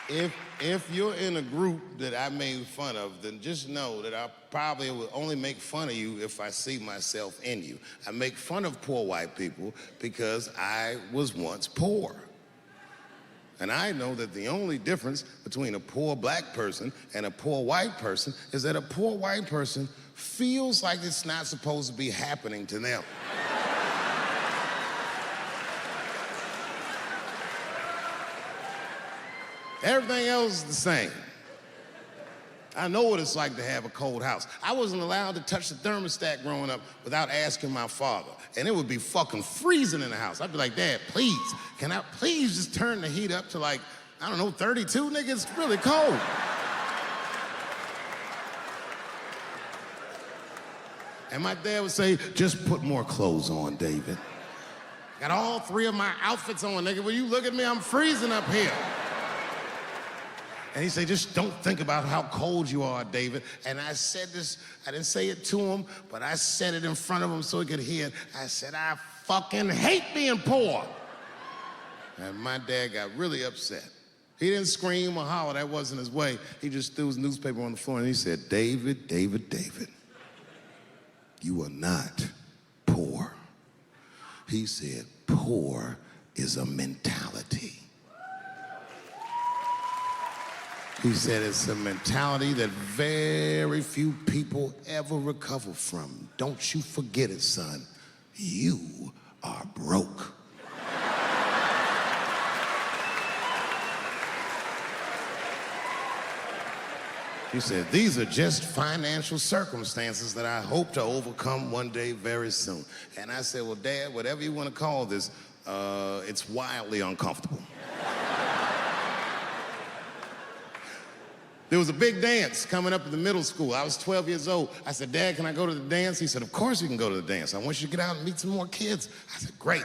If you're in a group that I made fun of, then just know that I probably will only make fun of you if I see myself in you. I make fun of poor white people because I was once poor. And I know that the only difference between a poor black person and a poor white person is that a poor white person feels like it's not supposed to be happening to them. Everything else is the same. I know what it's like to have a cold house. I wasn't allowed to touch the thermostat growing up without asking my father. And it would be fucking freezing in the house. I'd be like, Dad, please, can I please just turn the heat up to like, I don't know, 32, nigga? It's really cold. And my dad would say, just put more clothes on, David. Got all three of my outfits on, nigga. When you look at me, I'm freezing up here. And he said, just don't think about how cold you are, David. And I said this, I didn't say it to him, but I said it in front of him so he could hear it. I said, I fucking hate being poor. And my dad got really upset. He didn't scream or holler, that wasn't his way. He just threw his newspaper on the floor and he said, David, David, David, you are not poor. He said, poor is a mentality. He said it's a mentality that very few people ever recover from. Don't you forget it, son. You are broke. He said, these are just financial circumstances that I hope to overcome one day very soon. And I said, well, Dad, whatever you want to call this, it's wildly uncomfortable. There was a big dance coming up in the middle school. I was 12 years old. I said, Dad, can I go to the dance? He said, of course you can go to the dance. I want you to get out and meet some more kids. I said, great.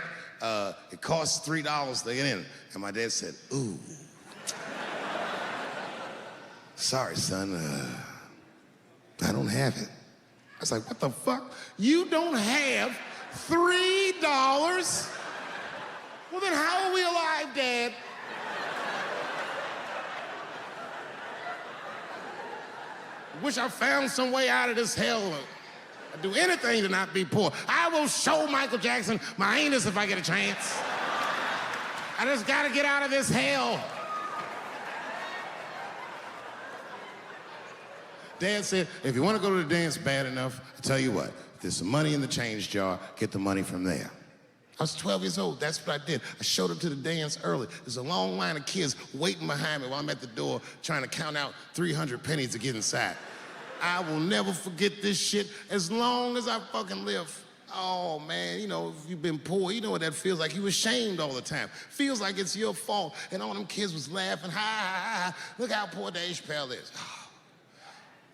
It costs $3 to get in. And my dad said, ooh. Sorry, son, I don't have it. I was like, what the fuck? You don't have $3? Well, then how are we alive, Dad? Wish I found some way out of this hell. I'd do anything to not be poor. I will show Michael Jackson my anus if I get a chance. I just gotta get out of this hell. Dad said, if you want to go to the dance bad enough, I tell you what, if there's some money in the change jar, get the money from there. I was 12 years old, that's what I did. I showed up to the dance early. There's a long line of kids waiting behind me while I'm at the door trying to count out 300 pennies to get inside. I will never forget this shit as long as I fucking live. Oh man, you know, if you've been poor, you know what that feels like. You ashamed all the time. Feels like it's your fault. And all them kids was laughing, ha, ha, ha. Look how poor Dave Chappelle is.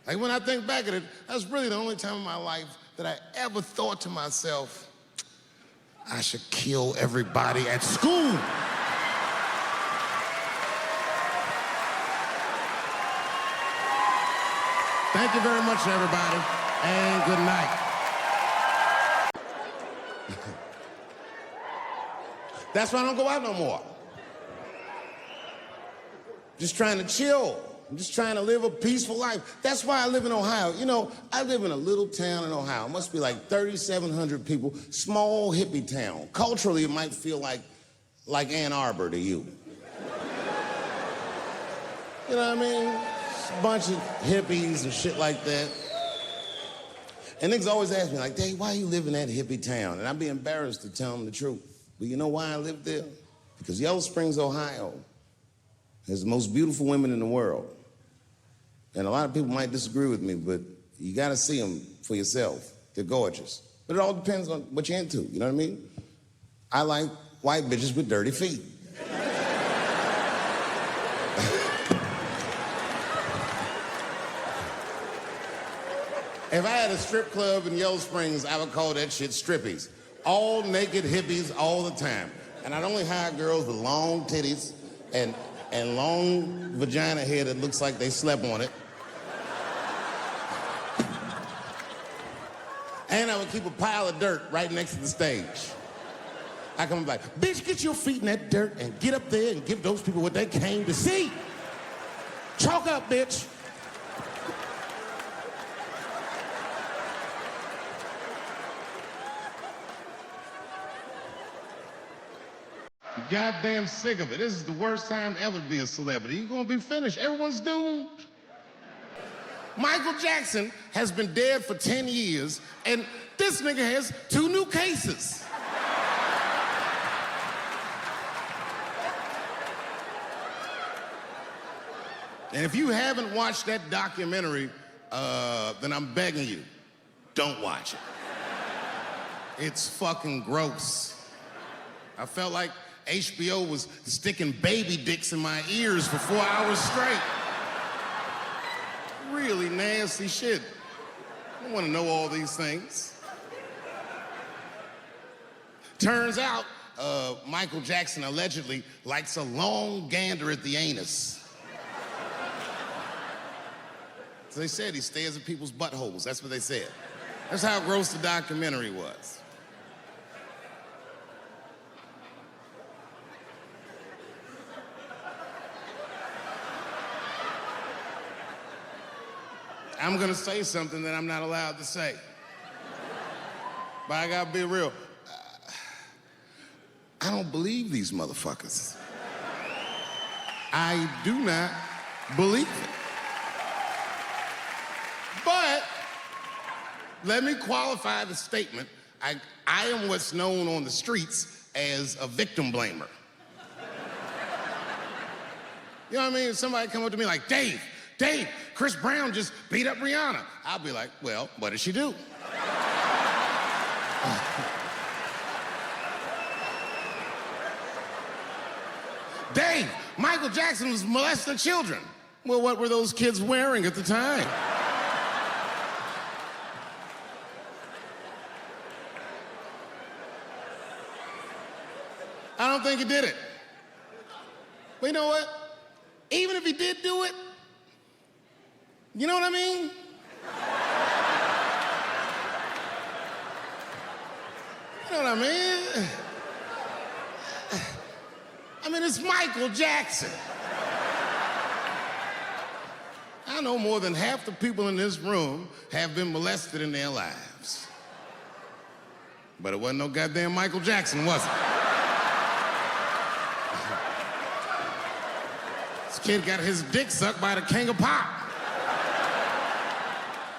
Like when I think back at it, that's really the only time in my life that I ever thought to myself, I should kill everybody at school. Thank you very much, everybody, and good night. That's why I don't go out no more. Just trying to chill. I'm just trying to live a peaceful life. That's why I live in Ohio. You know, I live in a little town in Ohio. It must be like 3,700 people, small hippie town. Culturally, it might feel like Ann Arbor to you. You know what I mean? Just a bunch of hippies and shit like that. And niggas always ask me, like, Dave, why you live in that hippie town? And I'd be embarrassed to tell them the truth. But you know why I live there? Because Yellow Springs, Ohio has the most beautiful women in the world. And a lot of people might disagree with me, but you gotta see them for yourself. They're gorgeous. But it all depends on what you're into, you know what I mean? I like white bitches with dirty feet. If I had a strip club in Yellow Springs, I would call that shit strippies. All naked hippies all the time. And I'd only hire girls with long titties and long vagina hair that looks like they slept on it. And I would keep a pile of dirt right next to the stage. I come back, bitch, get your feet in that dirt and get up there and give those people what they came to see. Chalk up, bitch. I'm goddamn sick of it. This is the worst time ever to be a celebrity. You're gonna be finished. Everyone's doomed. Michael Jackson has been dead for 10 years, and this nigga has 2 new cases. And if you haven't watched that documentary, then I'm begging you, don't watch it. It's fucking gross. I felt like HBO was sticking baby dicks in my ears for 4 hours straight. Really nasty shit. I don't want to know all these things. Turns out, Michael Jackson allegedly likes a long gander at the anus. So they said he stares at people's buttholes. That's what they said. That's how gross the documentary was. I'm gonna say something that I'm not allowed to say. But I gotta be real. I don't believe these motherfuckers. I do not believe it. But let me qualify the statement. I am what's known on the streets as a victim blamer. You know what I mean? If somebody come up to me like, Dave, Chris Brown just beat up Rihanna. I'll be like, well, what did she do? Dave, Michael Jackson was molesting children. Well, what were those kids wearing at the time? I don't think he did it. But you know what? Even if he did do it, you know what I mean? You know what I mean? I mean, it's Michael Jackson. I know more than half the people in this room have been molested in their lives. But it wasn't no goddamn Michael Jackson, was it? This kid got his dick sucked by the king of pop.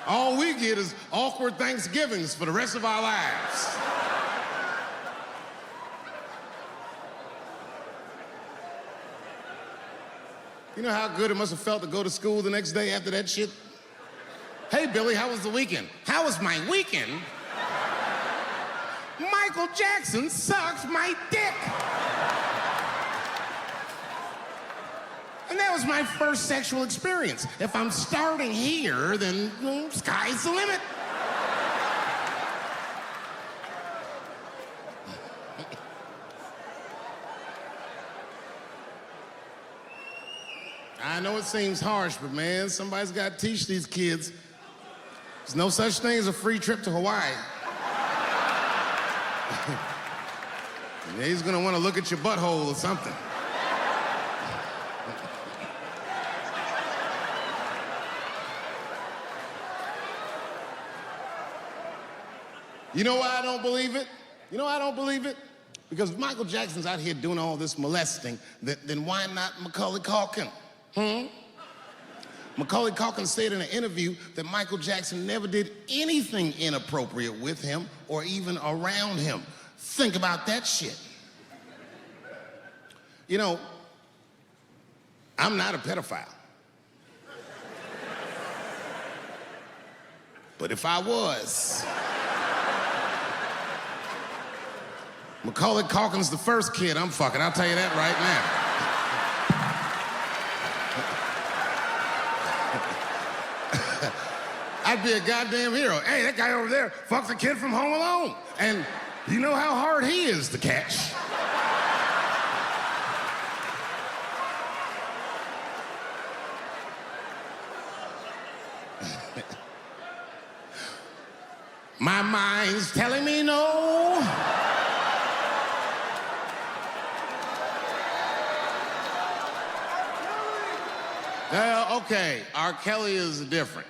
All we get is awkward Thanksgivings for the rest of our lives. You know how good it must have felt to go to school the next day after that shit? Hey, Billy, how was the weekend? How was my weekend? Michael Jackson sucked my dick. And that was my first sexual experience. If I'm starting here, then sky's the limit. I know it seems harsh, but man, somebody's got to teach these kids. There's no such thing as a free trip to Hawaii. He's gonna want to look at your butthole or something. You know why I don't believe it? You know why I don't believe it? Because if Michael Jackson's out here doing all this molesting, then why not Macaulay Culkin? Macaulay Culkin said in an interview that Michael Jackson never did anything inappropriate with him or even around him. Think about that shit. You know, I'm not a pedophile. But if I was, Macaulay Culkin's the first kid I'm fucking, I'll tell you that right now. I'd be a goddamn hero. Hey, that guy over there fucked a kid from Home Alone. And you know how hard he is to catch. My mind's telling me no. Okay, R. Kelly is different.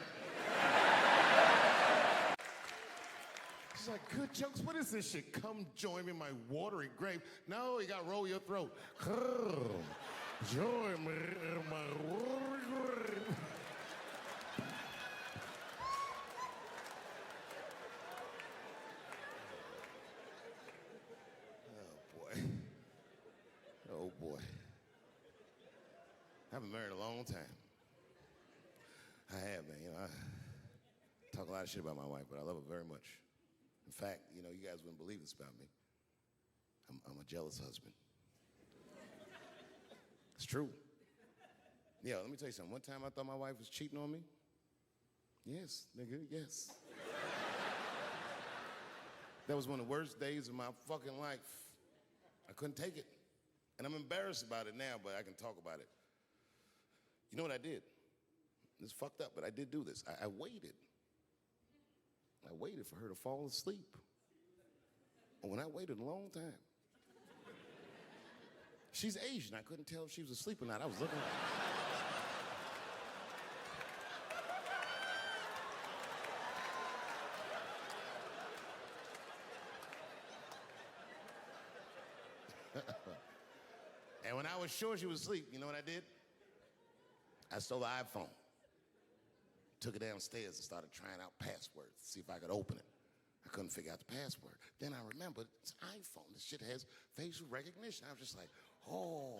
She's like, good jokes, what is this shit? Come join me in my watery grave. No, you gotta roll your throat. Join me in my watery grave. Oh boy. I've been married a long time. I have, man. You know, I talk a lot of shit about my wife, but I love her very much. In fact, you know, you guys wouldn't believe this about me. I'm a jealous husband. It's true. Yeah, let me tell you something. One time I thought my wife was cheating on me. Yes, nigga, yes. That was one of the worst days of my fucking life. I couldn't take it. And I'm embarrassed about it now, but I can talk about it. You know what I did? It's fucked up, but I did do this. I waited. I waited for her to fall asleep. And when I waited a long time, she's Asian. I couldn't tell if she was asleep or not. I was looking at her. And when I was sure she was asleep, you know what I did? I stole the iPhone. Took it downstairs and started trying out passwords to see if I could open it. I couldn't figure out the password. Then I remembered it's iPhone. This shit has facial recognition. I was just like, oh.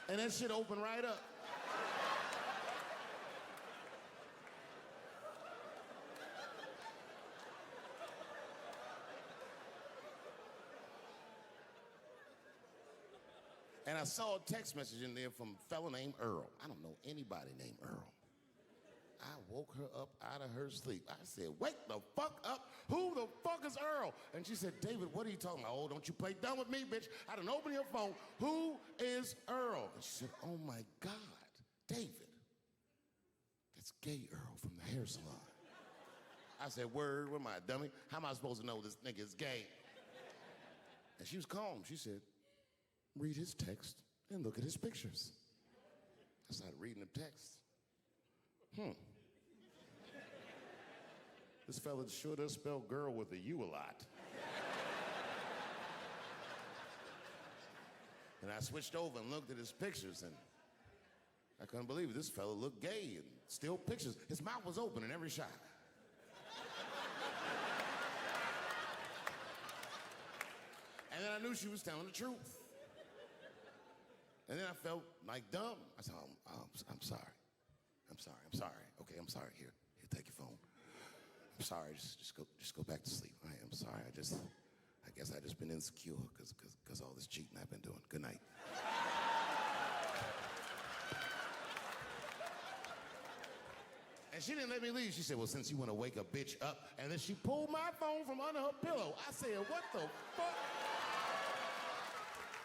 And that shit opened right up. And I saw a text message in there from a fella named Earl. I don't know anybody named Earl. I woke her up out of her sleep. I said, wake the fuck up. Who the fuck is Earl? And she said, David, what are you talking about? Oh, don't you play dumb with me, bitch. I done opened your phone. Who is Earl? And she said, oh my God, David. That's gay Earl from the hair salon. I said, word, what am I, dummy? How am I supposed to know this nigga is gay? And she was calm. She said, read his text and look at his pictures. I started reading the text. This fella sure does spell girl with a U a lot. And I switched over and looked at his pictures, and I couldn't believe it. This fella looked gay and still pictures. His mouth was open in every shot. And then I knew she was telling the truth. And then I felt like dumb. I said, I'm sorry. I'm sorry. Okay, I'm sorry. Here, take your phone. I'm sorry. Just go back to sleep. I'm sorry. I guess I just been insecure because all this cheating I've been doing. Good night. And she didn't let me leave. She said, well, since you want to wake a bitch up, and then she pulled my phone from under her pillow. I said, what the fuck?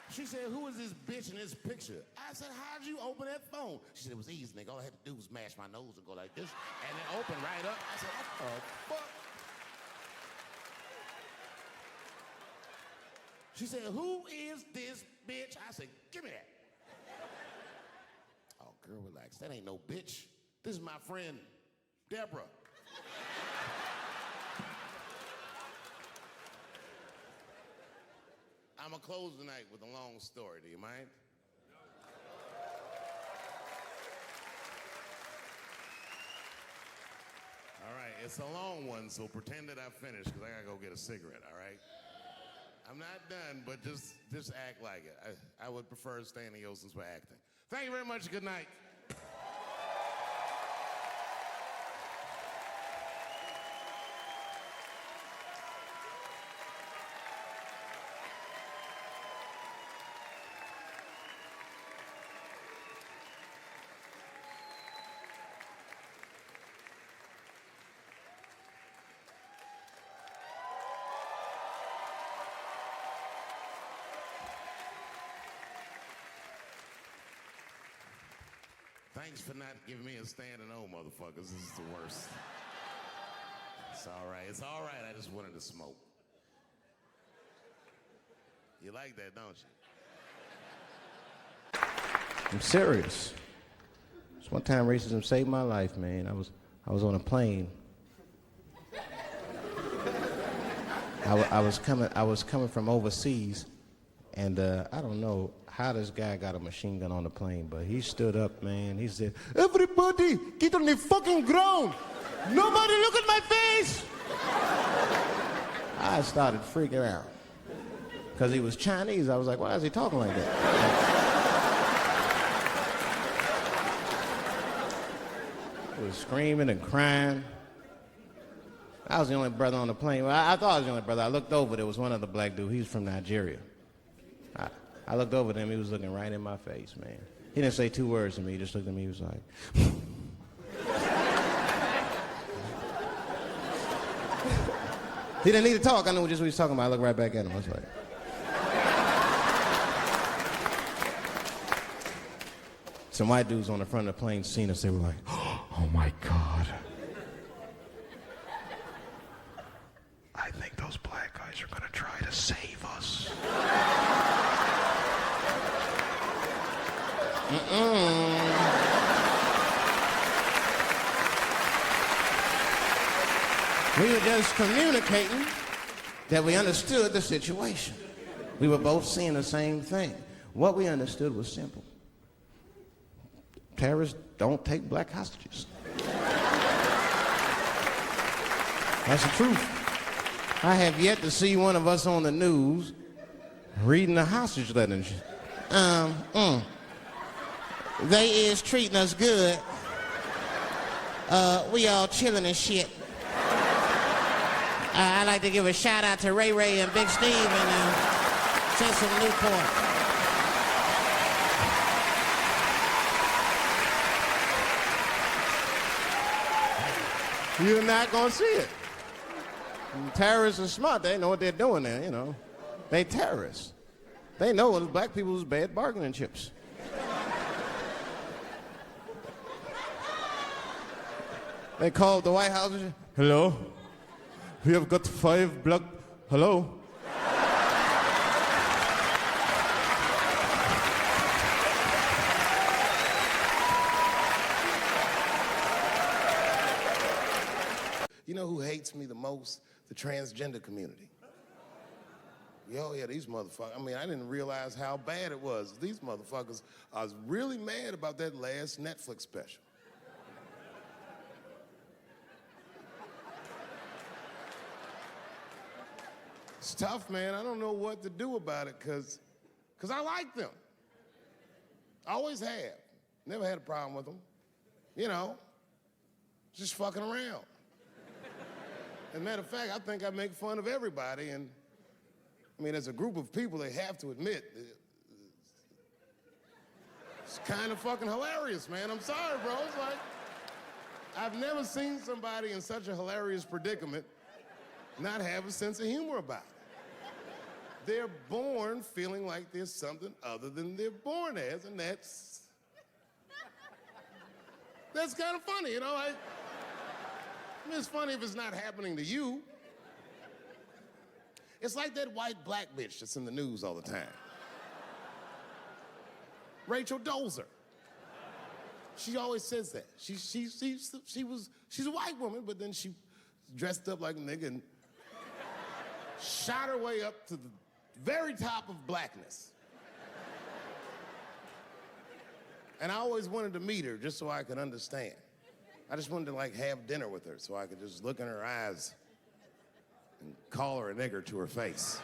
She said, who is this bitch in this picture? I said, how'd you open that phone? She said, it was easy, nigga. All I had to do was mash my nose and go like this, and it opened right up. I said, what the fuck? She said, who is this bitch? I said, give me that. Oh, girl, relax. That ain't no bitch. This is my friend, Deborah. I'm gonna close tonight with a long story. Do you mind? All right, it's a long one, so pretend that I finished, because I gotta go get a cigarette, all right? I'm not done, but just act like it. I would prefer staying in since we're acting. Thank you very much. Good night. Thanks for not giving me a standing O, motherfuckers. This is the worst. It's all right. It's all right. I just wanted to smoke. You like that, don't you? I'm serious. This one time racism saved my life, man. I was on a plane. I was coming from overseas, and I don't know how this guy got a machine gun on the plane, but he stood up, man. He said, "Everybody, get on the fucking ground. Nobody look at my face." I started freaking out. Because he was Chinese, I was like, why is he talking like that? He was screaming and crying. I was the only brother on the plane. Well, I thought I was the only brother. I looked over, there was one other black dude. He was from Nigeria. I looked over at him, he was looking right in my face, man. He didn't say 2 words to me, he just looked at me, he was like... He didn't need to talk, I knew just what he was talking about. I looked right back at him, I was like... Some white dudes on the front of the plane seen us, they were like, "Oh my God. I think those black guys are gonna try to save us." We were just communicating that we understood the situation. We were both seeing the same thing. What we understood was simple. Terrorists don't take black hostages. That's the truth. I have yet to see one of us on the news reading the hostage letter. They is treating us good. We all chilling and shit. I'd like to give a shout out to Ray Ray and Big Steve and send some Newport. You're not gonna see it. And terrorists are smart. They know what they're doing there, you know. They terrorists. They know black people's bad bargaining chips. They called the White House. "Hello? We have got 5 black... Hello?" You know who hates me the most? The transgender community. Yo, yeah, these motherfuckers. I mean, I didn't realize how bad it was. These motherfuckers, I was really mad about that last Netflix special. It's tough, man. I don't know what to do about it because I like them. I always have. Never had a problem with them. You know, just fucking around. As a matter of fact, I think I make fun of everybody, and I mean, as a group of people, they have to admit, it's kind of fucking hilarious, man. I'm sorry, bro. It's like, I've never seen somebody in such a hilarious predicament not have a sense of humor about it. They're born feeling like there's something other than they're born as, and that's kind of funny, you know? I mean, it's funny if it's not happening to you. It's like that white black bitch that's in the news all the time. Rachel Dolezal. She always says that. She's a white woman, but then she dressed up like a nigga and shot her way up to the very top of blackness. And I always wanted to meet her just so I could understand. I just wanted to like have dinner with her so I could just look in her eyes and call her a nigger to her face.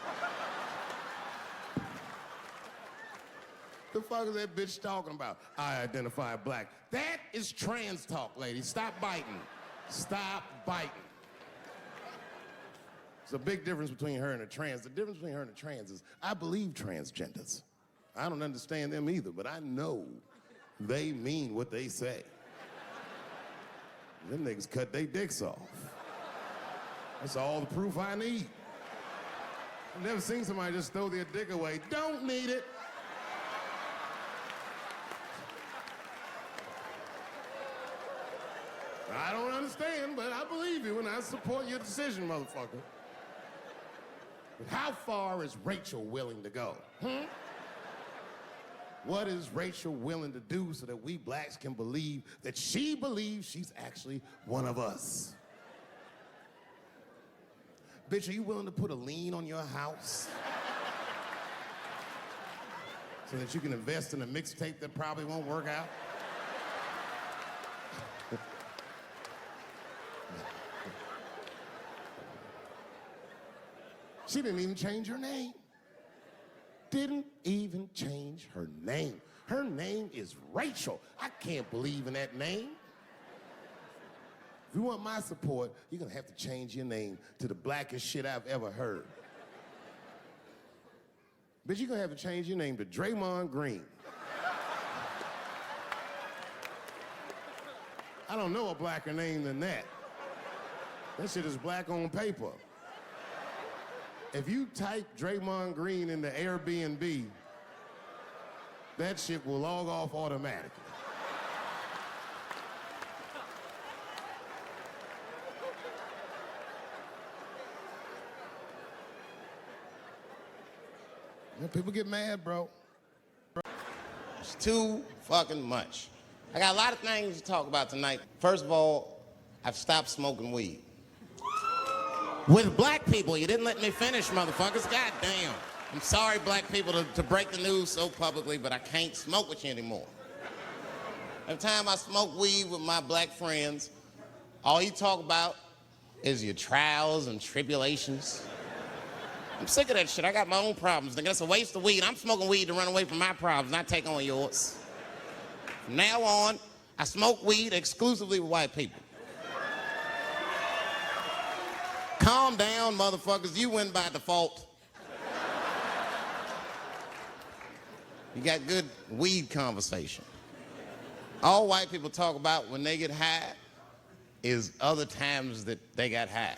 The fuck is that bitch talking about? I identify black. That is trans talk, lady. Stop biting. Stop biting. There's a big difference between her and a trans. The difference between her and a trans is I believe transgenders. I don't understand them either, but I know they mean what they say. Them niggas cut their dicks off. That's all the proof I need. I've never seen somebody just throw their dick away. Don't need it. I don't understand, but I believe you and I support your decision, motherfucker. But how far is Rachel willing to go? What is Rachel willing to do so that we blacks can believe that she believes she's actually one of us? Bitch, are you willing to put a lien on your house? So that you can invest in a mixtape that probably won't work out? She didn't even change her name. Didn't even change her name. Her name is Rachel. I can't believe in that name. If you want my support, you're gonna have to change your name to the blackest shit I've ever heard. Bitch, you're gonna have to change your name to Draymond Green. I don't know a blacker name than that. That shit is black on paper. If you type Draymond Green into Airbnb, that shit will log off automatically. You know, people get mad, bro. It's too fucking much. I got a lot of things to talk about tonight. First of all, I've stopped smoking weed. With black people, you didn't let me finish, motherfuckers. God damn. I'm sorry, black people, to break the news so publicly, but I can't smoke with you anymore. Every time I smoke weed with my black friends, all you talk about is your trials and tribulations. I'm sick of that shit. I got my own problems. Nigga, that's a waste of weed. I'm smoking weed to run away from my problems, not take on yours. From now on, I smoke weed exclusively with white people. Calm down, motherfuckers. You win by default. You got good weed conversation. All white people talk about when they get high is other times that they got high.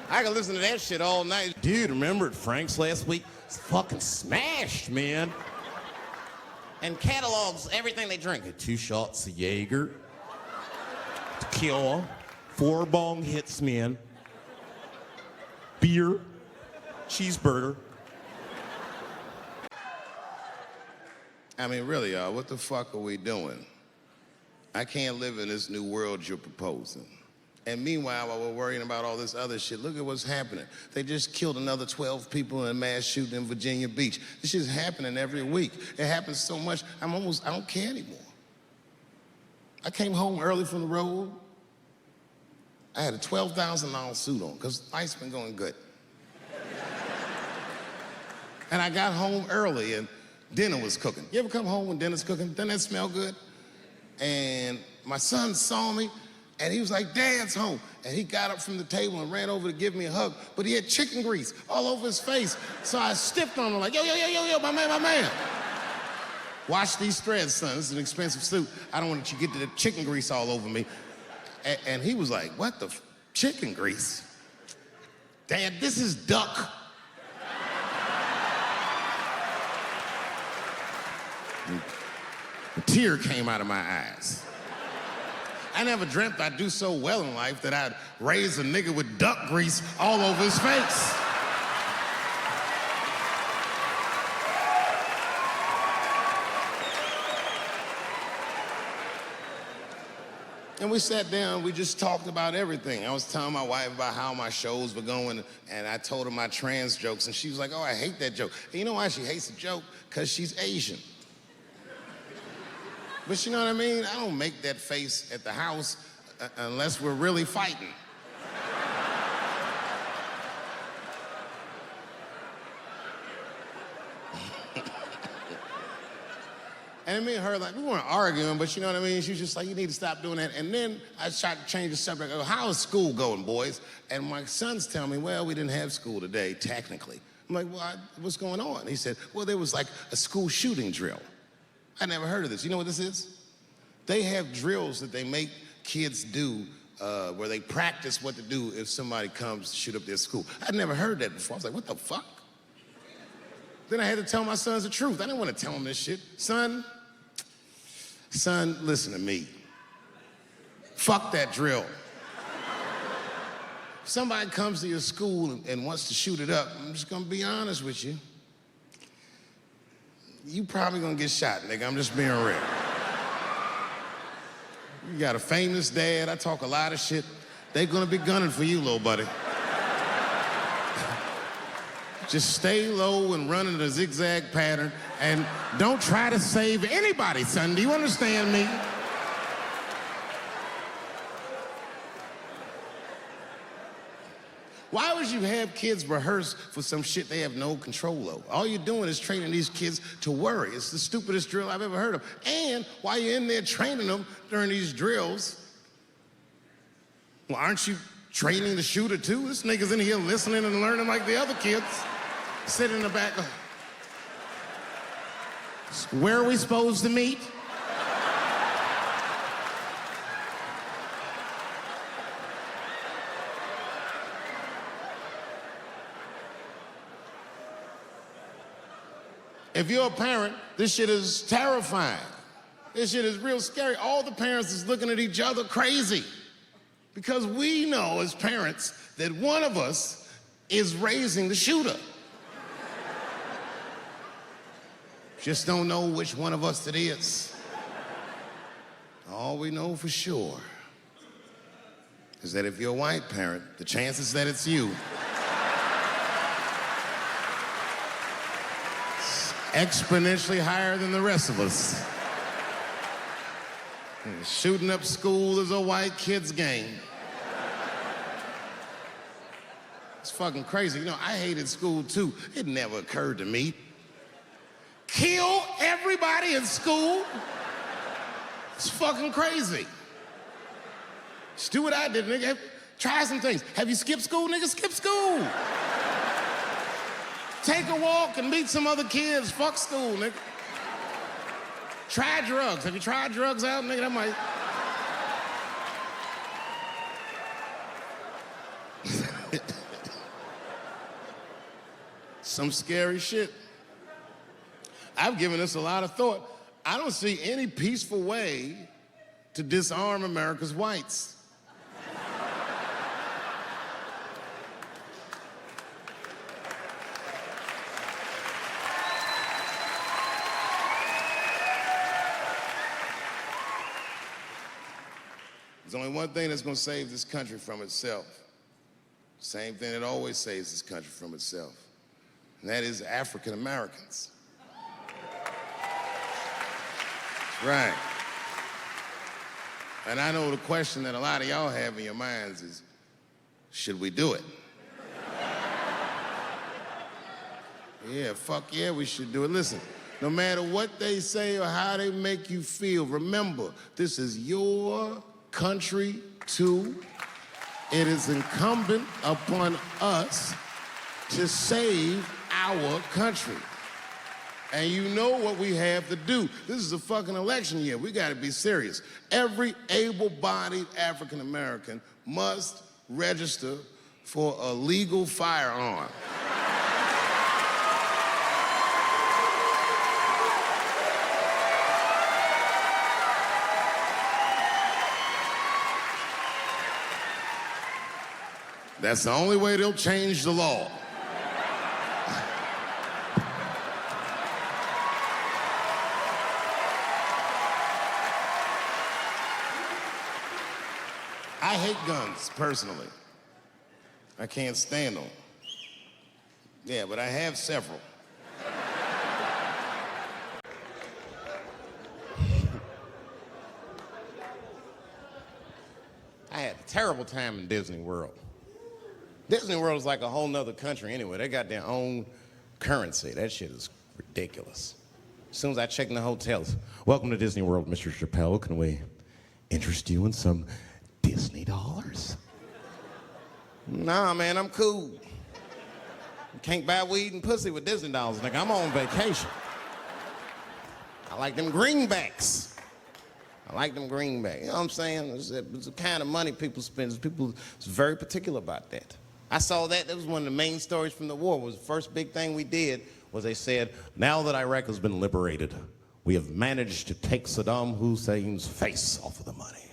I can listen to that shit all night. Dude, remember at Frank's last week? It's fucking smashed, man. And catalogs everything they drink. 2 shots of Jaeger, tequila, 4 bong hits, man, beer, cheeseburger. I mean, really, y'all, what the fuck are we doing? I can't live in this new world you're proposing. And meanwhile, while we're worrying about all this other shit, look at what's happening. They just killed another 12 people in a mass shooting in Virginia Beach. This shit's happening every week. It happens so much, I don't care anymore. I came home early from the road. I had a $12,000 suit on, because life's been going good. And I got home early, and dinner was cooking. You ever come home when dinner's cooking? Doesn't that smell good? And my son saw me, and he was like, Dad's home. And he got up from the table and ran over to give me a hug, but he had chicken grease all over his face. So I stiffed on him like, yo, my man. Wash these threads, son. This is an expensive suit. I don't want you to get the chicken grease all over me. And he was like, what the chicken grease? Dad, this is duck. A tear came out of my eyes. I never dreamt I'd do so well in life that I'd raise a nigga with duck grease all over his face. And we sat down, we just talked about everything. I was telling my wife about how my shows were going, and I told her my trans jokes, and she was like, oh, I hate that joke. And you know why she hates the joke? Because she's Asian. But you know what I mean? I don't make that face at the house unless we're really fighting. And me and her, like, we weren't arguing, but you know what I mean? She was just like, you need to stop doing that. And then I tried to change the subject. I go, how is school going, boys? And my sons tell me, well, we didn't have school today, technically. I'm like, well, what's going on? He said, well, there was like a school shooting drill. I never heard of this. You know what this is? They have drills that they make kids do where they practice what to do if somebody comes to shoot up their school. I'd never heard that before. I was like, what the fuck? Then I had to tell my sons the truth. I didn't want to tell them this shit. Son, listen to me. Fuck that drill. If somebody comes to your school and wants to shoot it up, I'm just gonna be honest with you. You probably gonna get shot, nigga. I'm just being real. You got a famous dad. I talk a lot of shit. They gonna be gunning for you, little buddy. Just stay low and run in a zigzag pattern and don't try to save anybody, son. Do you understand me? Why would you have kids rehearse for some shit they have no control over? All you're doing is training these kids to worry. It's the stupidest drill I've ever heard of. And while you're in there training them during these drills, well, aren't you training the shooter too? This nigga's in here listening and learning like the other kids. Sit in the back. Where are we supposed to meet? If you're a parent, this shit is terrifying. This shit is real scary. All the parents is looking at each other crazy. Because we know as parents that one of us is raising the shooter. Just don't know which one of us it is. All we know for sure is that if you're a white parent, the chances that it's you exponentially higher than the rest of us. And shooting up school is a white kid's game. It's fucking crazy. You know, I hated school too. It never occurred to me. Kill everybody in school? It's fucking crazy. Just do what I did, nigga. Try some things. Have you skipped school, nigga? Skip school. Take a walk and meet some other kids. Fuck school, nigga. Try drugs. Have you tried drugs out, nigga? That might... Some scary shit. I've given this a lot of thought. I don't see any peaceful way to disarm America's whites. There's only one thing that's gonna save this country from itself. Same thing that always saves this country from itself. And that is African Americans. Right. And I know the question that a lot of y'all have in your minds is, should we do it? Yeah, fuck yeah, we should do it. Listen, no matter what they say or how they make you feel, remember, this is your country too. It is incumbent upon us to save our country. And you know what we have to do. This is a fucking election year. We gotta be serious. Every able-bodied African American must register for a legal firearm. That's the only way they'll change the law. I hate guns, personally. I can't stand them. Yeah, but I have several. I had a terrible time in Disney World. Disney World is like a whole nother country anyway. They got their own currency. That shit is ridiculous. As soon as I check in the hotels, welcome to Disney World, Mr. Chappelle. Can we interest you in some Disney dollars? Nah, man, I'm cool. You can't buy weed and pussy with Disney dollars, nigga. I'm on vacation. I like them greenbacks. I like them greenbacks. You know what I'm saying? It's the kind of money people spend. People is very particular about that. I saw that. That was one of the main stories from the war. Was the first big thing we did was they said, now that Iraq has been liberated, we have managed to take Saddam Hussein's face off of the money.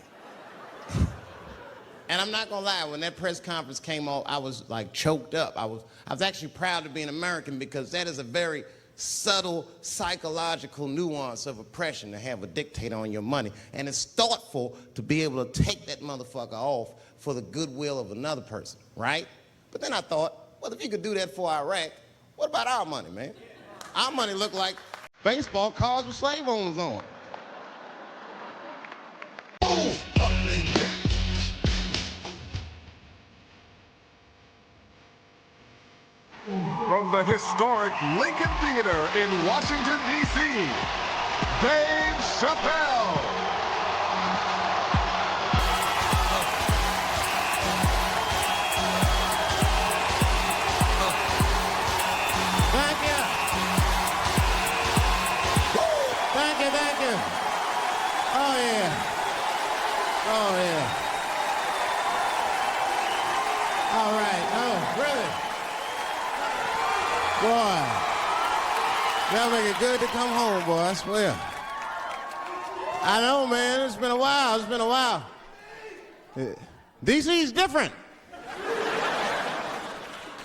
And I'm not gonna lie, when that press conference came off, I was like choked up. I was actually proud to be an American because that is a very subtle psychological nuance of oppression to have a dictator on your money. And it's thoughtful to be able to take that motherfucker off for the goodwill of another person, right? But then I thought, well, if you could do that for Iraq, what about our money, man? Our money looked like baseball cards with slave owners on it. From the historic Lincoln Theater in Washington, D.C., Dave Chappelle. Thank you. Thank you, thank you. Oh, yeah. Oh, yeah. All right. Oh, really? Boy, that'll make it good to come home, boy, I swear. I know, man. It's been a while. It's been a while. DC's different.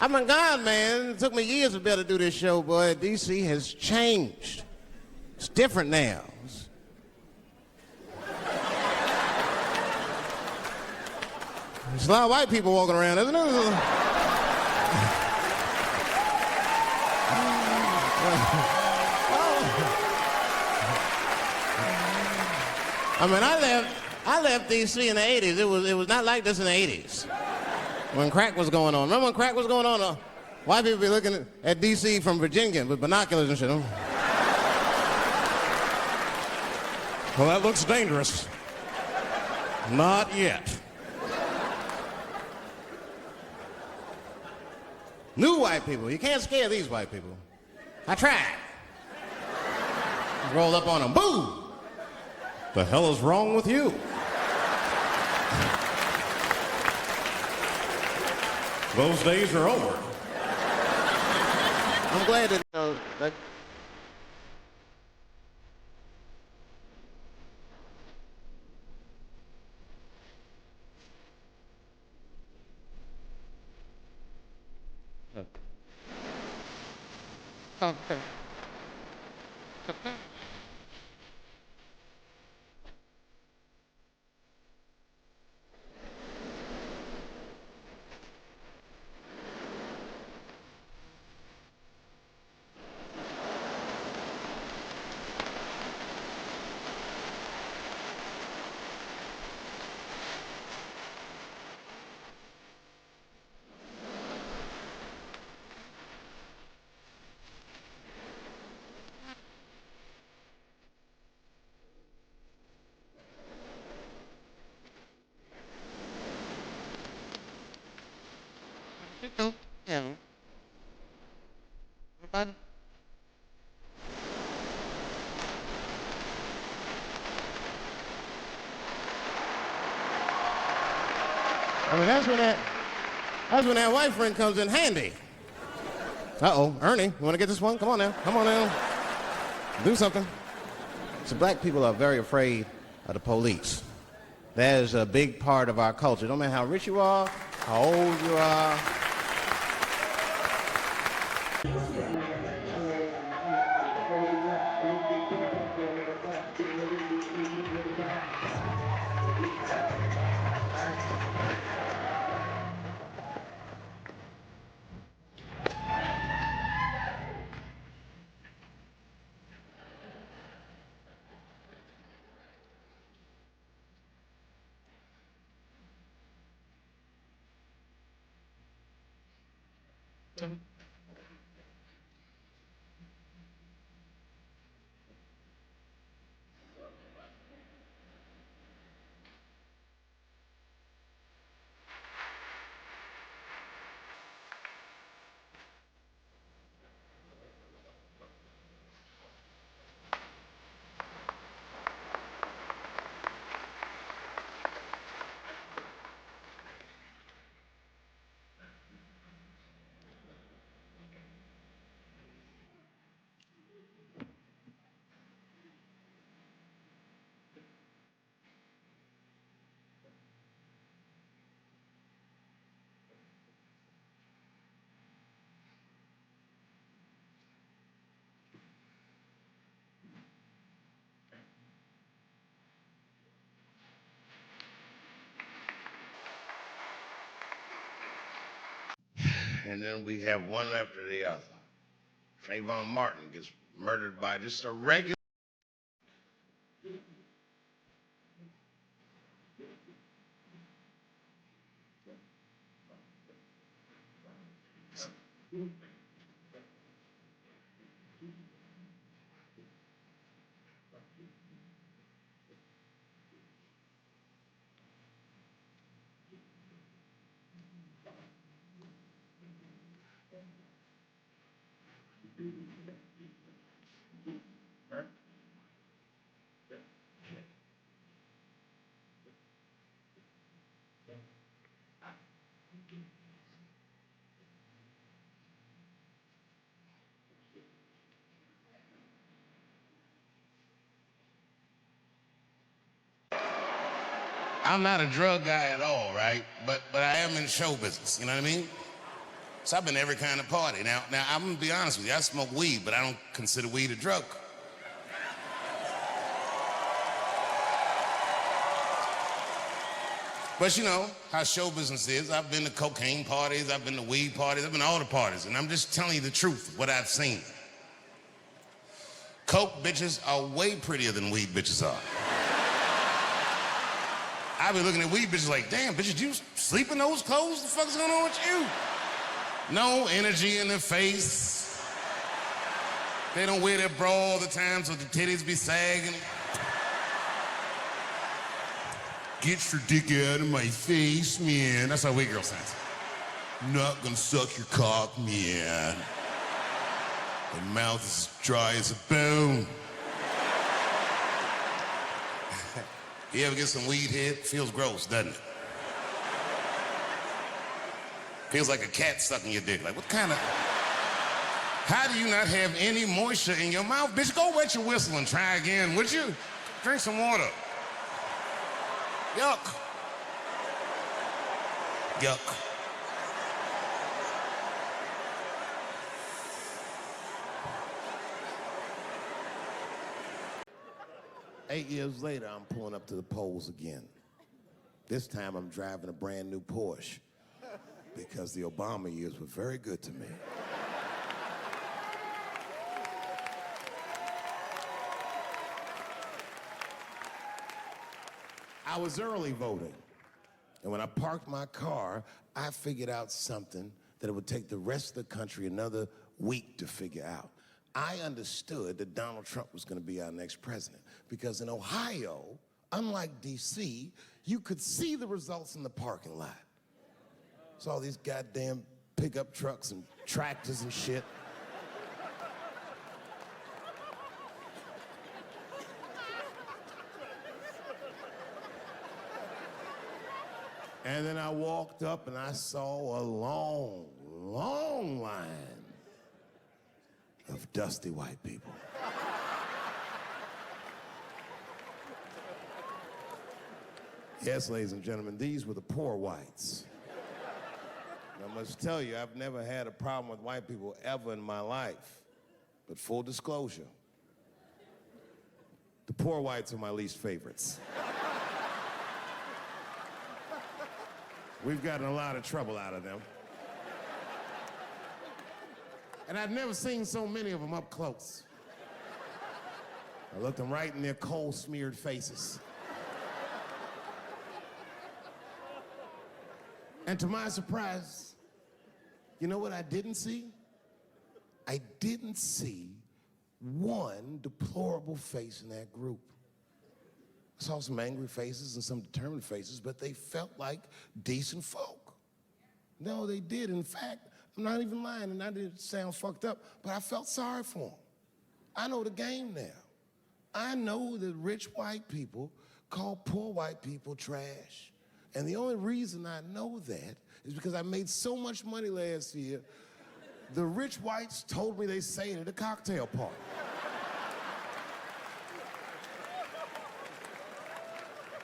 I've been gone, man. It took me years to be able to do this show, boy. DC has changed. It's different now. There's a lot of white people walking around, isn't there? I mean, I left D.C. in the 80s. It was not like this in the 80s when crack was going on. Remember when crack was going on? White people be looking at D.C. from Virginia with binoculars and shit. Well, that looks dangerous. Not yet. New white people. You can't scare these white people. I tried. Roll up on them. Boo! The hell is wrong with you? Those days are over. I'm glad that, that okay. I mean, that's when that white friend comes in handy. Uh-oh, Ernie, you want to get this one? Come on now, come on now. Do something. So black people are very afraid of the police. That is a big part of our culture. No matter how rich you are, how old you are. and then we have one after the other. Trayvon Martin gets murdered by just a regular. I'm not a drug guy at all, right? But I am in show business, you know what I mean? So I've been to every kind of party. Now I'm gonna be honest with you, I smoke weed, but I don't consider weed a drug. But you know how show business is. I've been to cocaine parties, I've been to weed parties, I've been to all the parties, and I'm just telling you the truth of what I've seen. Coke bitches are way prettier than weed bitches are. I be looking at weed bitches like, damn, bitches, you sleep in those clothes? The fuck's going on with you? No energy in their face. They don't wear their bra all the time so the titties be sagging. Get your dick out of my face, man. That's how weed girl sounds. Not gonna suck your cock, man. My mouth is dry as a bone. You ever get some weed head? Feels gross, doesn't it? Feels like a cat sucking your dick. Like, what kind of... How do you not have any moisture in your mouth? Bitch, go wet your whistle and try again, would you? Drink some water. Yuck. Yuck. Eight years later, I'm pulling up to the polls again. This time, I'm driving a brand new Porsche because the Obama years were very good to me. I was early voting, and when I parked my car, I figured out something that it would take the rest of the country another week to figure out. I understood that Donald Trump was going to be our next president because in Ohio, unlike D.C., you could see the results in the parking lot. Saw these goddamn pickup trucks and tractors and shit. And then I walked up and I saw a long, long line of dusty white people. Yes, ladies and gentlemen, these were the poor whites. And I must tell you, I've never had a problem with white people ever in my life. But full disclosure, the poor whites are my least favorites. We've gotten a lot of trouble out of them. And I've never seen so many of them up close. I looked them right in their coal-smeared faces. And to my surprise, you know what I didn't see? I didn't see one deplorable face in that group. I saw some angry faces and some determined faces, but they felt like decent folk. No, they did. In fact, I'm not even lying, and I didn't sound fucked up, but I felt sorry for them. I know the game now. I know that rich white people call poor white people trash. And the only reason I know that is because I made so much money last year, the rich whites told me they say it at a cocktail party.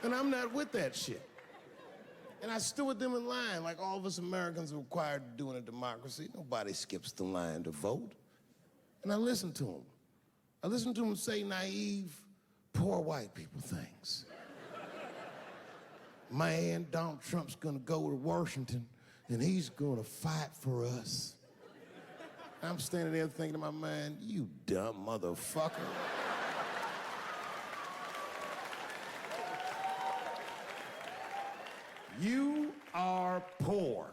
And I'm not with that shit. And I stood with them in line like all of us Americans are required to do in a democracy. Nobody skips the line to vote. And I listened to them. I listened to them say naive, poor white people things. Man, Donald Trump's gonna go to Washington and he's gonna fight for us. I'm standing there thinking in my mind, you dumb motherfucker. You are poor.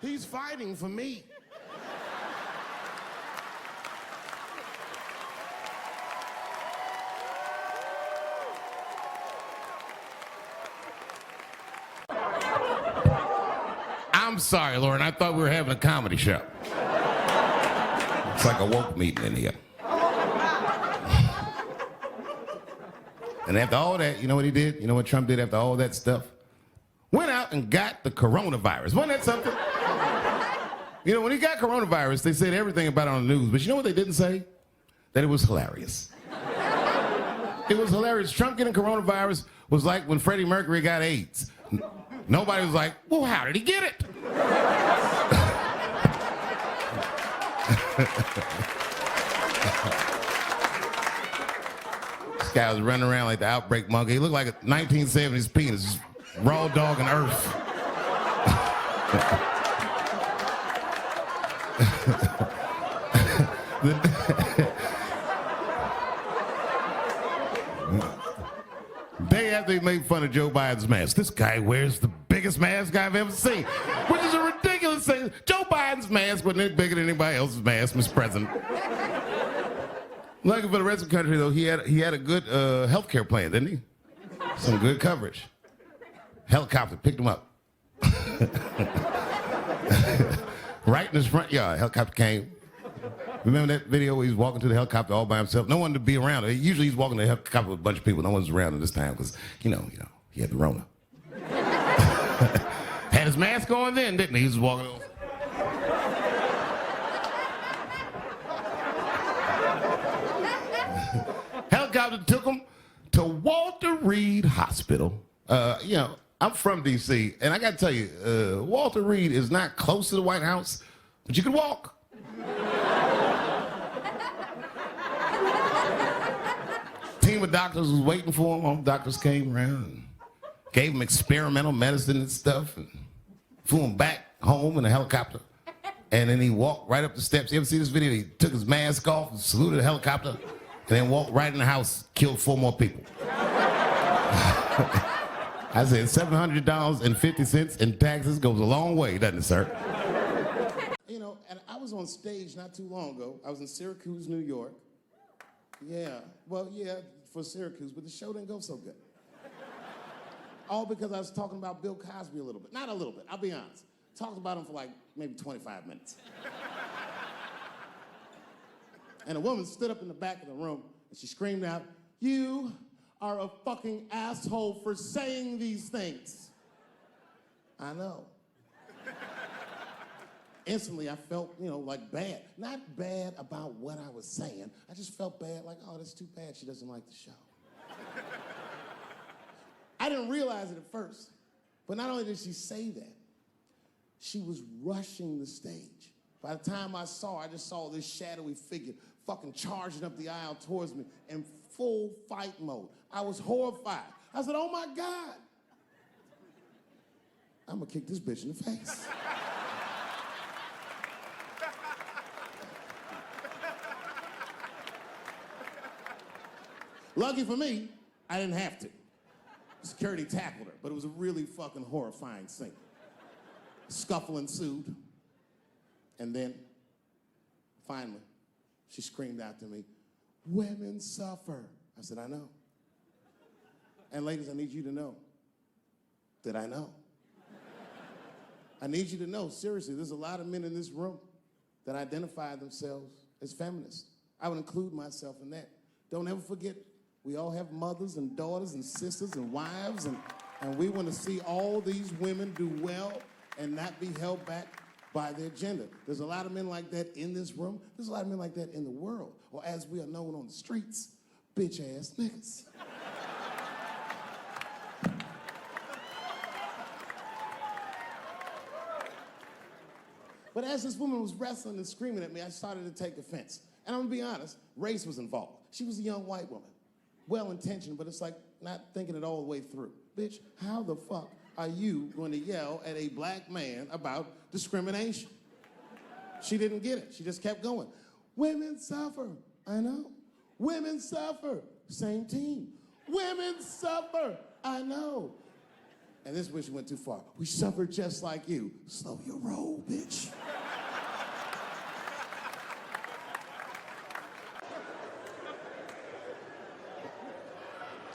He's fighting for me. I'm sorry, Lauren. I thought we were having a comedy show. It's like a woke meeting in here. And after all that, you know what he did? You know what Trump did after all that stuff? Went out and got the coronavirus. Wasn't that something? You know, when he got coronavirus, they said everything about it on the news. But you know what they didn't say? That it was hilarious. It was hilarious. Trump getting coronavirus was like when Freddie Mercury got AIDS. Nobody was like, well, how did he get it? This guy was running around like the outbreak monkey. He looked like a 1970s penis, raw dog and earth. Day after he made fun of Joe Biden's mask, this guy wears the biggest mask I've ever seen, which is a ridiculous thing. Joe Biden's mask wasn't any bigger than anybody else's mask, Mr. President. Lucky for the rest of the country, though, he had a good health care plan, didn't he? Some good coverage. Helicopter picked him up. Right in his front yard, helicopter came. Remember that video where he was walking to the helicopter all by himself? No one to be around. Usually he's walking to the helicopter with a bunch of people. No one's around him this time because, you know, he had the Rona. Had his mask on then, didn't he? He was walking over. Helicopter took him to Walter Reed Hospital. You know, I'm from D.C., and I got to tell you, Walter Reed is not close to the White House, but you can walk. Team of doctors was waiting for him. All the doctors came around and gave him experimental medicine and stuff and flew him back home in a helicopter. And then he walked right up the steps. You ever see this video? He took his mask off and saluted the helicopter and then walked right in the house, killed 4 more people. I said $700.50 in taxes goes a long way, doesn't it, sir? You know, and I was on stage not too long ago. I was in Syracuse, New York. Yeah, well, yeah, for Syracuse, but the show didn't go so good. All because I was talking about Bill Cosby a little bit. Not a little bit, I'll be honest. Talked about him for like maybe 25 minutes. And a woman stood up in the back of the room and she screamed out, "You are a fucking asshole for saying these things." I know. Instantly, I felt, you know, like bad. Not bad about what I was saying. I just felt bad, like, oh, that's too bad she doesn't like the show. I didn't realize it at first. But not only did she say that, she was rushing the stage. By the time I saw her, I just saw this shadowy figure fucking charging up the aisle towards me in full fight mode. I was horrified. I said, oh my God. I'm gonna kick this bitch in the face. Lucky for me, I didn't have to. Security tackled her, but it was a really fucking horrifying scene. Scuffle ensued, and then, finally, she screamed out to me, "Women suffer." I said, I know. And ladies, I need you to know that I know. I need you to know, seriously, there's a lot of men in this room that identify themselves as feminists. I would include myself in that. Don't ever forget, we all have mothers and daughters and sisters and wives, and we want to see all these women do well and not be held back by their gender. There's a lot of men like that in this room. There's a lot of men like that in the world, or as we are known on the streets, bitch-ass niggas. But as this woman was wrestling and screaming at me, I started to take offense. And I'm gonna be honest, race was involved. She was a young white woman. Well-intentioned, but it's like not thinking it all the way through. Bitch, how the fuck are you going to yell at a black man about discrimination? She didn't get it. She just kept going. Women suffer. I know. Women suffer. Same team. Women suffer. I know. And this is where she went too far. We suffer just like you. Slow your roll, bitch.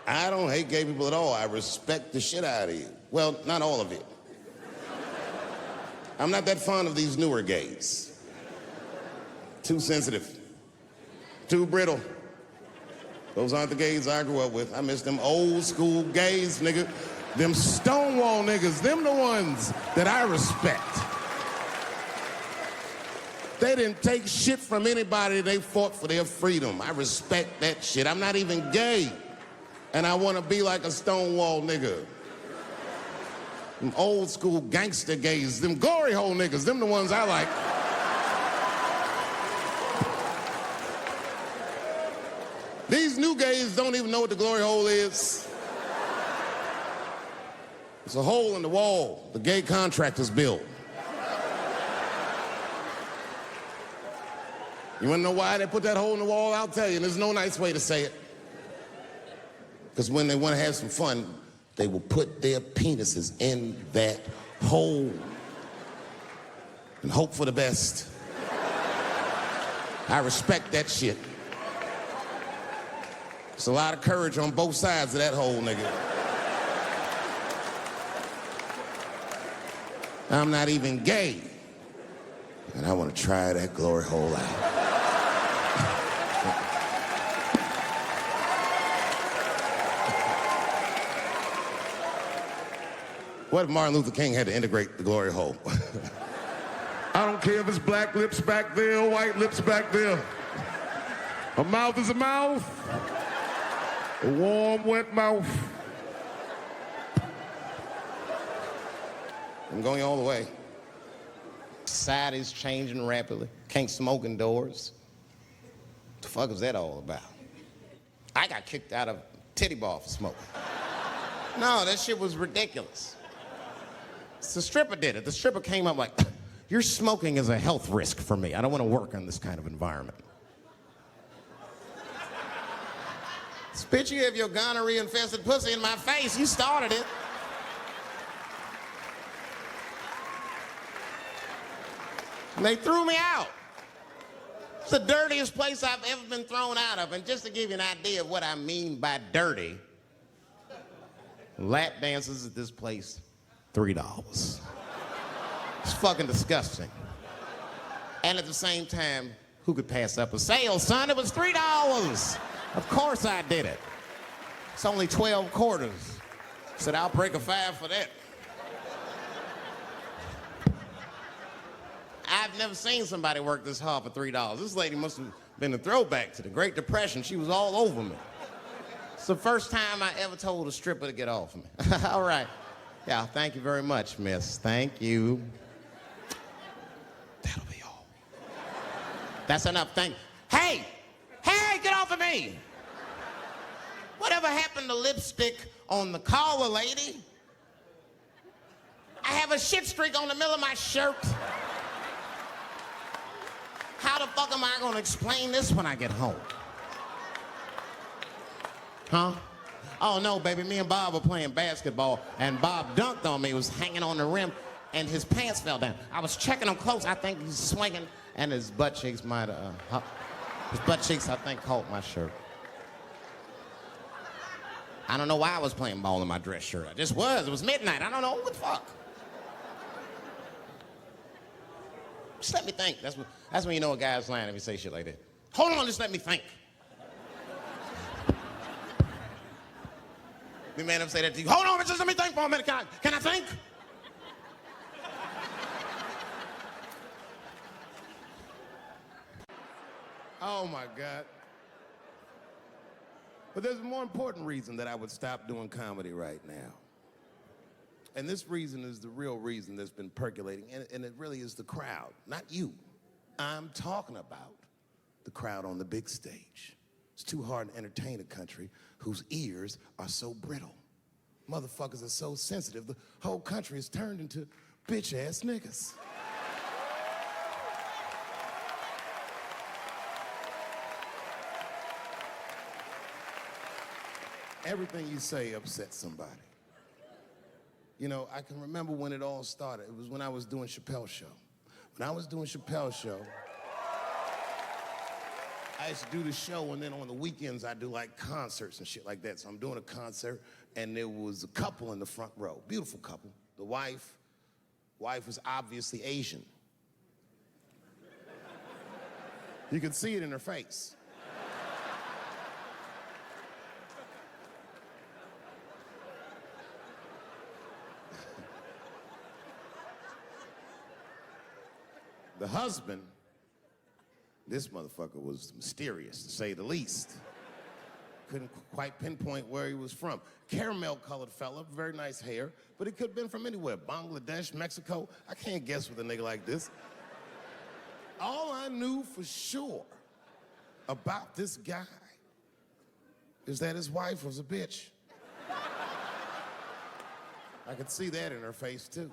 I don't hate gay people at all. I respect the shit out of you. Well, not all of it. I'm not that fond of these newer gays. Too sensitive. Too brittle. Those aren't the gays I grew up with. I miss them old school gays, nigga. Them Stonewall niggas, them the ones that I respect. They didn't take shit from anybody. They fought for their freedom. I respect that shit. I'm not even gay. And I want to be like a Stonewall nigga. Them old school gangster gays, them glory hole niggas, them the ones I like. These new gays don't even know what the glory hole is. It's a hole in the wall the gay contractors built. You wanna know why they put that hole in the wall? I'll tell you, and there's no nice way to say it. Because when they wanna have some fun, they will put their penises in that hole and hope for the best. I respect that shit. There's a lot of courage on both sides of that hole, nigga. I'm not even gay, and I want to try that glory hole out. What if Martin Luther King had to integrate the glory hole? I don't care if it's black lips back there or white lips back there. A mouth is a mouth. A warm, wet mouth. I'm going all the way. Society's changing rapidly. Can't smoke indoors. What the fuck is that all about? I got kicked out of titty bar for smoking. No, that shit was ridiculous. The stripper did it. The stripper came up like, your smoking is a health risk for me. I don't want to work in this kind of environment. Bitch, you have your gonorrhea-infested pussy in my face. You started it. And they threw me out. It's the dirtiest place I've ever been thrown out of. And just to give you an idea of what I mean by dirty, lap dances at this place, $3. It's fucking disgusting. And at the same time, who could pass up a sale, son? It was $3. Of course I did it. It's only 12 quarters. Said, I'll break a 5 for that. I've never seen somebody work this hard for $3. This lady must have been a throwback to the Great Depression. She was all over me. It's the first time I ever told a stripper to get off me. All right. Yeah, thank you very much, miss. Thank you. That'll be all. That's enough. Hey! Hey, get off of me! Whatever happened to lipstick on the collar, lady? I have a shit streak on the middle of my shirt. How the fuck am I gonna explain this when I get home? Huh? Oh no, baby, me and Bob were playing basketball and Bob dunked on me, was hanging on the rim, and his pants fell down. I was checking him close, I think he's swinging, and his butt cheeks might have, his butt cheeks, I think, caught my shirt. I don't know why I was playing ball in my dress shirt. I just was. It was midnight. I don't know. What the fuck? Just let me think. That's when you know a guy's lying if he say shit like that. Hold on, just let me think. Me man up say that to you. Hold on, just let me think for a minute. Can I think? Oh my God. But there's a more important reason that I would stop doing comedy right now. And this reason is the real reason that's been percolating, and it really is the crowd, not you. I'm talking about the crowd on the big stage. It's too hard to entertain a country whose ears are so brittle. Motherfuckers are so sensitive, the whole country is turned into bitch-ass niggas. Everything you say upsets somebody. You know, I can remember when it all started. It was when I was doing Chappelle Show. When I was doing Chappelle Show, I used to do the show, and then on the weekends, I do like concerts and shit like that. So I'm doing a concert, and there was a couple in the front row, beautiful couple. The wife was obviously Asian. You could see it in her face. The husband, this motherfucker was mysterious, to say the least. Couldn't quite pinpoint where he was from. Caramel-colored fella, very nice hair, but he could have been from anywhere. Bangladesh, Mexico. I can't guess with a nigga like this. All I knew for sure about this guy is that his wife was a bitch. I could see that in her face, too.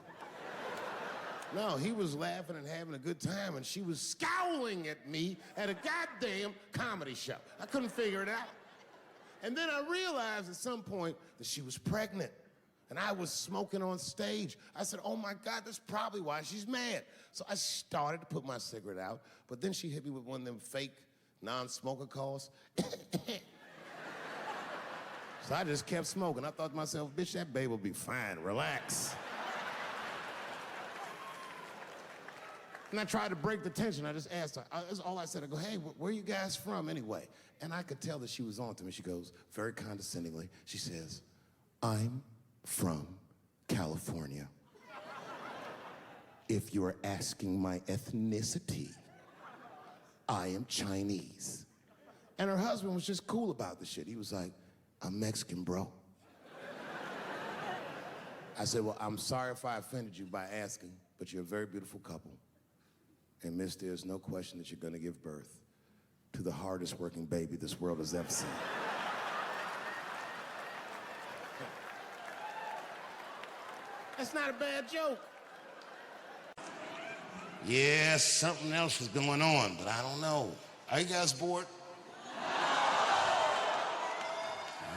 No, he was laughing and having a good time, and she was scowling at me at a goddamn comedy show. I couldn't figure it out. And then I realized at some point that she was pregnant, and I was smoking on stage. I said, oh my God, that's probably why she's mad. So I started to put my cigarette out, but then she hit me with one of them fake non-smoker calls. So I just kept smoking. I thought to myself, bitch, that babe will be fine, relax. And I tried to break the tension. I just asked her. That's all I said. I go, hey, where are you guys from anyway? And I could tell that she was on to me. She goes, very condescendingly, she says, I'm from California. If you're asking my ethnicity, I am Chinese. And her husband was just cool about the shit. He was like, I'm Mexican, bro. I said, well, I'm sorry if I offended you by asking, but you're a very beautiful couple. And miss, there's no question that you're gonna give birth to the hardest working baby this world has ever seen. That's not a bad joke. Yeah, something else is going on, but I don't know. Are you guys bored?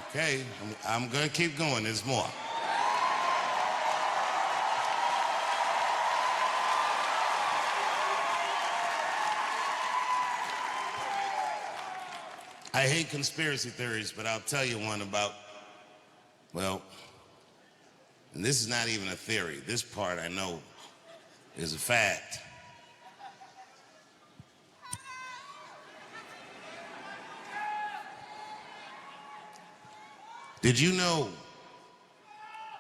Okay, I'm gonna keep going, there's more. I hate conspiracy theories, but I'll tell you one about, well, and this is not even a theory. This part I know is a fact. Did you know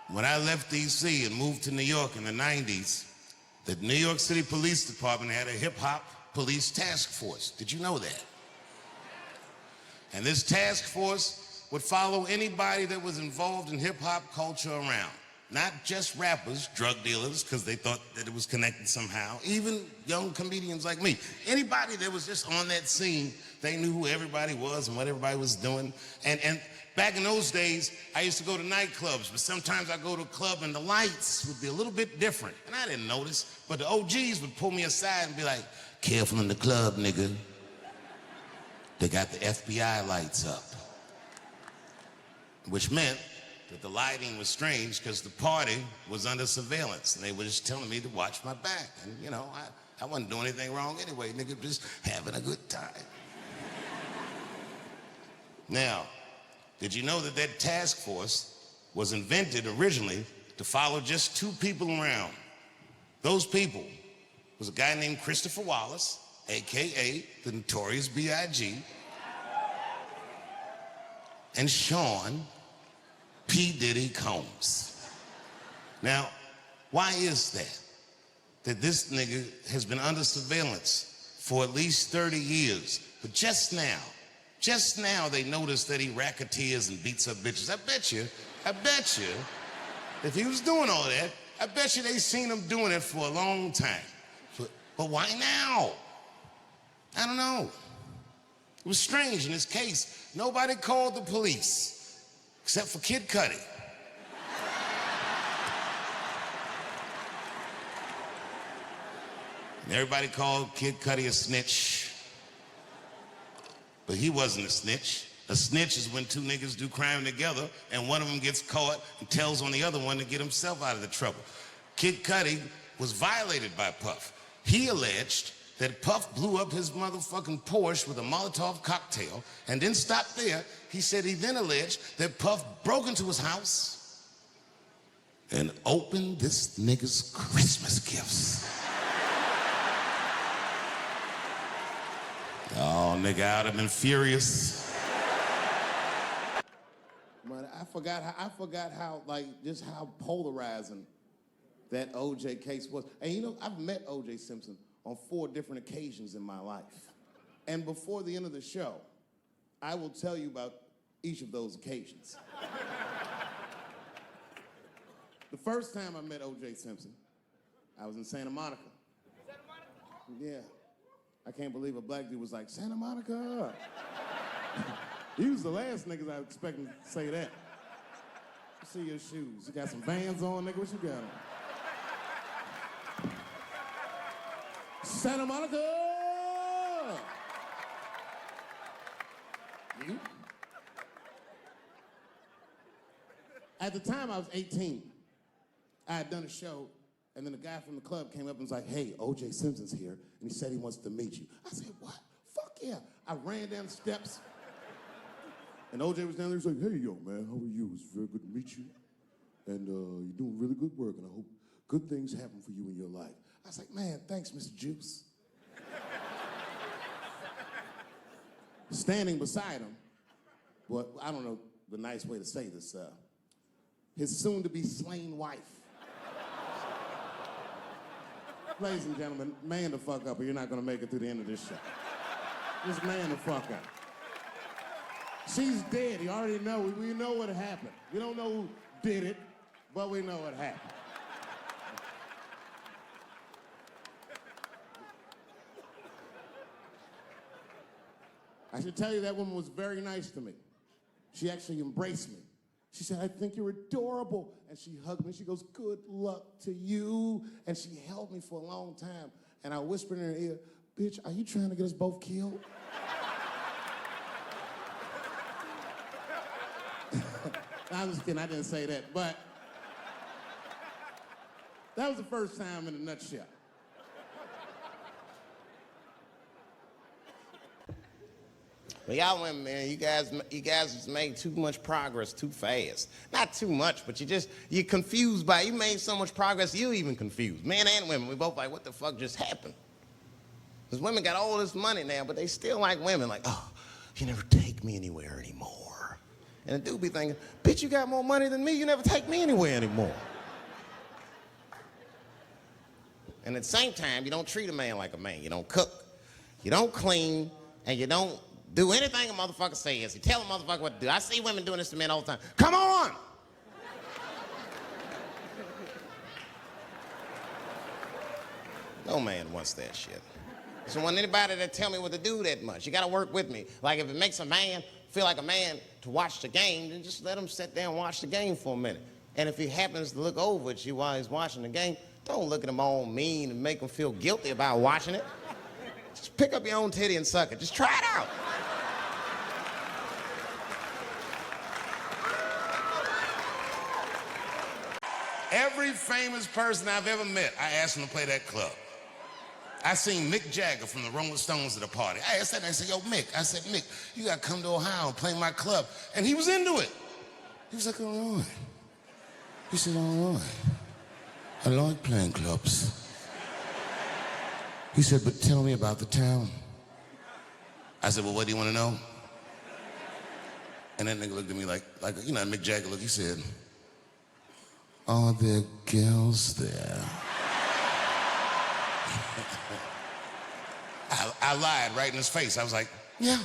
when I left DC and moved to New York in the 90s, that New York City Police Department had a hip-hop police task force? Did you know that? And this task force would follow anybody that was involved in hip-hop culture around. Not just rappers, drug dealers, because they thought that it was connected somehow. Even young comedians like me. Anybody that was just on that scene, they knew who everybody was and what everybody was doing. And back in those days, I used to go to nightclubs, but sometimes I'd go to a club and the lights would be a little bit different. And I didn't notice, but the OGs would pull me aside and be like, careful in the club, nigga. They got the FBI lights up. Which meant that the lighting was strange because the party was under surveillance and they were just telling me to watch my back. And you know, I wasn't doing anything wrong anyway, nigga, just having a good time. Now, did you know that that task force was invented originally to follow just two people around? Those people was a guy named Christopher Wallace, AKA the Notorious B.I.G., and Sean P. Diddy Combs. Now, why is that? That this nigga has been under surveillance for at least 30 years. But just now they noticed that he racketeers and beats up bitches. I bet you, if he was doing all that, I bet you they seen him doing it for a long time. But why now? I don't know. It was strange in this case. Nobody called the police, except for Kid Cudi. And everybody called Kid Cudi a snitch. But he wasn't a snitch. A snitch is when two niggas do crime together and one of them gets caught and tells on the other one to get himself out of the trouble. Kid Cudi was violated by Puff. He alleged that Puff blew up his motherfucking Porsche with a Molotov cocktail and didn't stop there. He said he then alleged that Puff broke into his house and opened this nigga's Christmas gifts. Oh, nigga, I'd have been furious. But I forgot how, like, just how polarizing that O.J. case was. And you know, I've met O.J. Simpson on 4 different occasions in my life. And before the end of the show, I will tell you about each of those occasions. The first time I met O.J. Simpson, I was in Santa Monica. Santa Monica? Yeah. I can't believe a black dude was like, Santa Monica. He was the last niggas I was expecting to say that. See your shoes. You got some Vans on, nigga? What you got on? Santa Monica! You? At the time, I was 18. I had done a show, and then a guy from the club came up and was like, hey, O.J. Simpson's here, and he said he wants to meet you. I said, what? Fuck yeah. I ran down the steps, and O.J. was down there. He was like, hey, yo, man, how are you? It's very good to meet you, and you're doing really good work, and I hope good things happen for you in your life. I was like, man, thanks, Mr. Juice. Standing beside him, well, I don't know the nice way to say this, his soon-to-be slain wife. Ladies and gentlemen, man the fuck up or you're not gonna make it through the end of this show. Just man the fuck up. She's dead, you already know, we know what happened. We don't know who did it, but we know what happened. I should tell you that woman was very nice to me. She actually embraced me. She said, I think you're adorable. And she hugged me. She goes, good luck to you. And she held me for a long time. And I whispered in her ear, bitch, are you trying to get us both killed? I'm just kidding, I didn't say that. But that was the first time in a nutshell. But y'all women, man, you guys just made too much progress too fast. Not too much, but you're confused by it. You made so much progress, you even confused. Men and women, we both like, what the fuck just happened? Because women got all this money now, but they still like women, like, oh, you never take me anywhere anymore. And the dude be thinking, bitch, you got more money than me, you never take me anywhere anymore. And at the same time, you don't treat a man like a man. You don't cook, you don't clean, and you don't do anything a motherfucker says. You tell a motherfucker what to do. I see women doing this to men all the time. Come on! No man wants that shit. I don't want anybody to tell me what to do that much. You gotta work with me. Like if it makes a man feel like a man to watch the game, then just let him sit there and watch the game for a minute. And if he happens to look over at you while he's watching the game, don't look at him all mean and make him feel guilty about watching it. Just pick up your own titty and suck it. Just try it out. Every famous person I've ever met, I asked him to play that club. I seen Mick Jagger from the Rolling Stones at a party. I asked that, I said, yo, Mick. I said, Mick, you gotta come to Ohio and play my club. And he was into it. He was like, all right. He said, all right. I like playing clubs. He said, but tell me about the town. I said, well, what do you want to know? And that nigga looked at me like you know, Mick Jagger look. He said, are there girls there? I lied right in his face. I was like, yeah.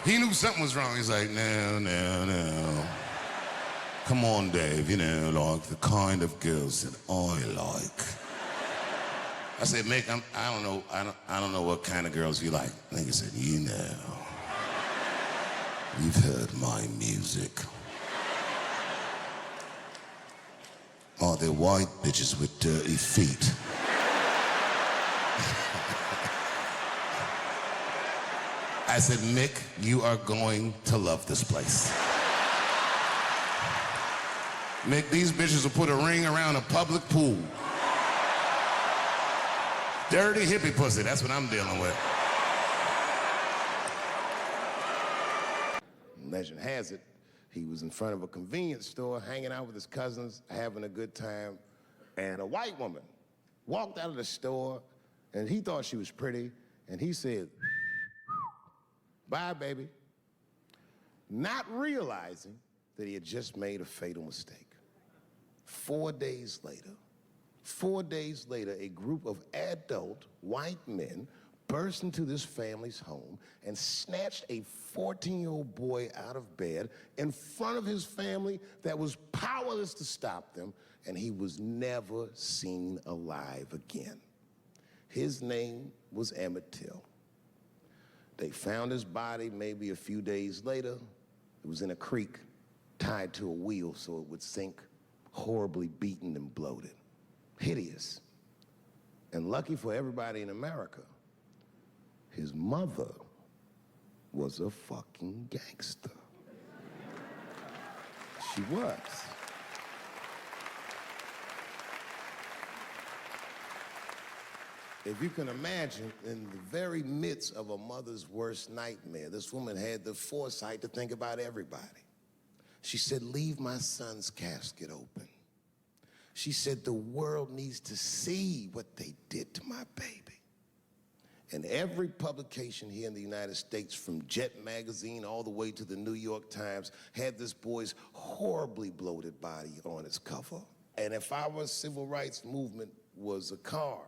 He knew something was wrong. He's like, no. Come on, Dave, you know, like the kind of girls that I like. I said, Mick, I don't know what kind of girls you like. I think he said, you know, you've heard my music. Are they white bitches with dirty feet? I said, Mick, you are going to love this place. Mick, these bitches will put a ring around a public pool. Dirty hippie pussy, that's what I'm dealing with. Legend has it, he was in front of a convenience store, hanging out with his cousins, having a good time, and a white woman walked out of the store, and he thought she was pretty, and he said, "Bye, baby," not realizing that he had just made a fatal mistake. 4 days later, a group of adult white men burst into this family's home and snatched a 14-year-old boy out of bed in front of his family that was powerless to stop them, and he was never seen alive again. His name was Emmett Till. They found his body maybe a few days later. It was in a creek, tied to a wheel so it would sink, horribly beaten and bloated. Hideous. And lucky for everybody in America, his mother was a fucking gangster. She was. If you can imagine, in the very midst of a mother's worst nightmare, this woman had the foresight to think about everybody. She said, "Leave my son's casket open." She said, "The world needs to see what they did to my baby." And every publication here in the United States, from Jet Magazine all the way to the New York Times, had this boy's horribly bloated body on its cover. And if our civil rights movement was a car,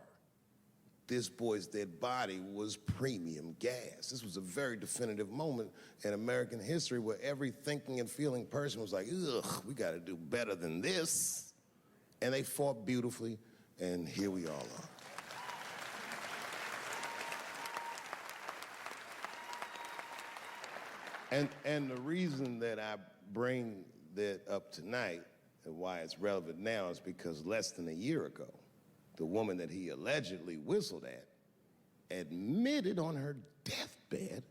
this boy's dead body was premium gas. This was a very definitive moment in American history where every thinking and feeling person was like, ugh, we gotta do better than this. And they fought beautifully, and here we all are. And the reason that I bring that up tonight and why it's relevant now is because less than a year ago, the woman that he allegedly whistled at admitted on her deathbed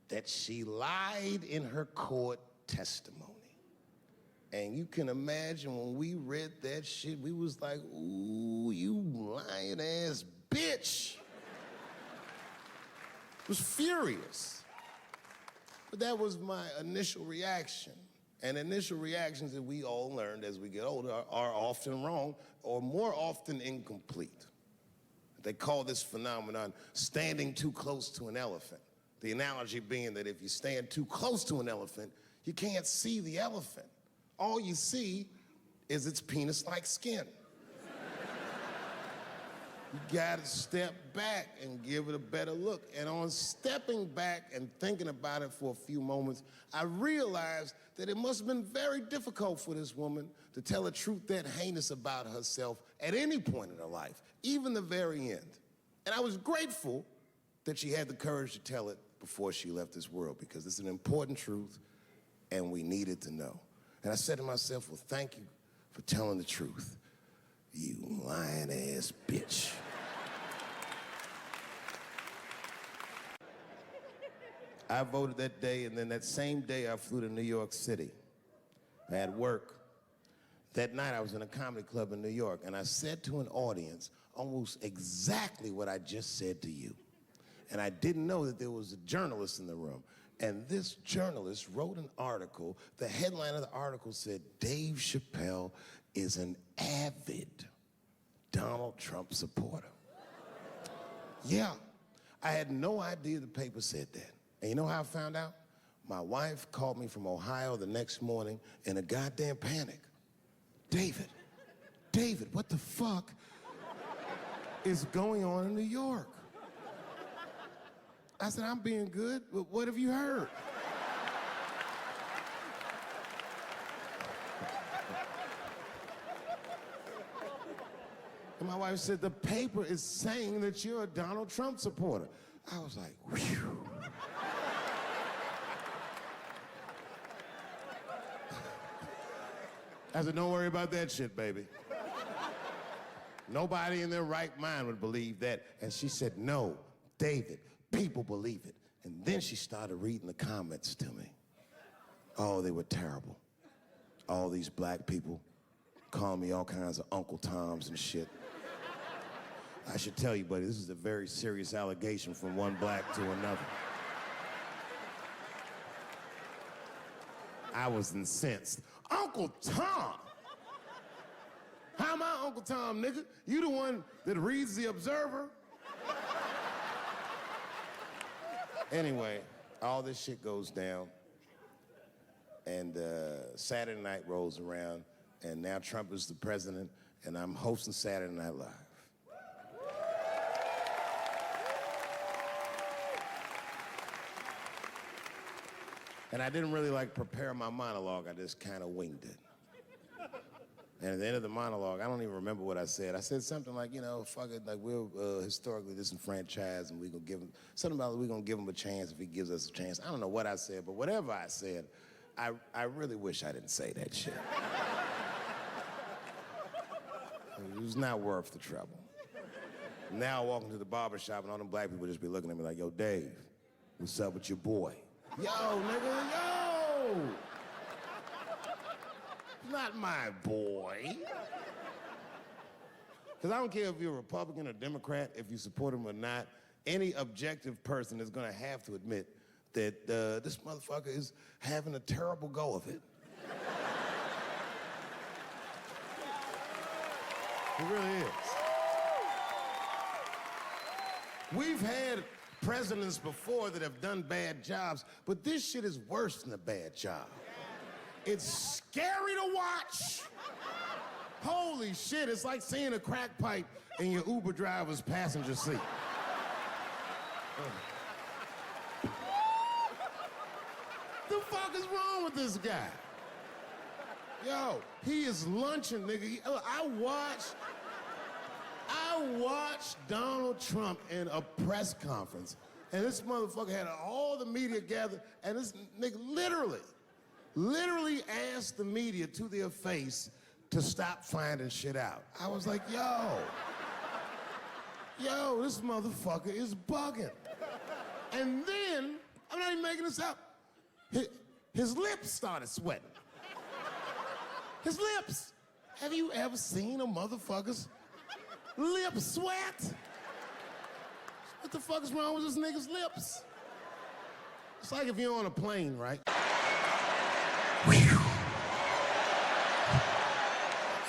that she lied in her court testimony. And you can imagine when we read that shit, we was like, ooh, you lying ass bitch. Was furious. But that was my initial reaction. And initial reactions that we all learned as we get older are often wrong or more often incomplete. They call this phenomenon standing too close to an elephant. The analogy being that if you stand too close to an elephant, you can't see the elephant. All you see is its penis-like skin. You gotta step back and give it a better look. And on stepping back and thinking about it for a few moments, I realized that it must have been very difficult for this woman to tell a truth that heinous about herself at any point in her life, even the very end. And I was grateful that she had the courage to tell it before she left this world, because it's an important truth and we needed to know. And I said to myself, well, thank you for telling the truth, you lying ass bitch. I voted that day, and then that same day I flew to New York City. I had work. That night I was in a comedy club in New York, and I said to an audience almost exactly what I just said to you. And I didn't know that there was a journalist in the room. And this journalist wrote an article. The headline of the article said, Dave Chappelle is an avid Donald Trump supporter. Yeah, I had no idea the paper said that. And you know how I found out? My wife called me from Ohio the next morning in a goddamn panic. David, what the fuck is going on in New York? I said, I'm being good, but what have you heard? And my wife said, the paper is saying that you're a Donald Trump supporter. I was like, whew. I said, don't worry about that shit, baby. Nobody in their right mind would believe that. And she said, no, David, people believe it. And then she started reading the comments to me. Oh, they were terrible. All these black people calling me all kinds of Uncle Toms and shit. I should tell you, buddy, this is a very serious allegation from one black to another. I was incensed. Uncle Tom? How am I Uncle Tom, nigga? You the one that reads the Observer? Anyway, all this shit goes down, and Saturday night rolls around, and now Trump is the president, and I'm hosting Saturday Night Live. And I didn't really prepare my monologue. I just kind of winged it. And at the end of the monologue, I don't even remember what I said. I said something like, fuck it, we're historically disenfranchised, and we're gonna give him something about we're gonna give him a chance if he gives us a chance. I don't know what I said, but whatever I said, I really wish I didn't say that shit. It was not worth the trouble. Now I walk into the barber shop and all them black people just be looking at me like, yo, Dave, what's up with your boy? Yo, nigga, yo! Not my boy. Because I don't care if you're a Republican or Democrat, if you support him or not, any objective person is going to have to admit that this motherfucker is having a terrible go of it. It really is. We've had presidents before that have done bad jobs, but this shit is worse than a bad job. It's scary to watch. Holy shit, it's like seeing a crack pipe in your Uber driver's passenger seat. The fuck is wrong with this guy? Yo, he is lunching, nigga. I watched Donald Trump in a press conference, and this motherfucker had all the media gathered, and this nigga literally asked the media to their face to stop finding shit out. I was like, yo, this motherfucker is bugging. And then, I'm not even making this up, his lips started sweating. His lips. Have you ever seen a motherfucker's lips sweat? What the fuck is wrong with this nigga's lips? It's like if you're on a plane, right?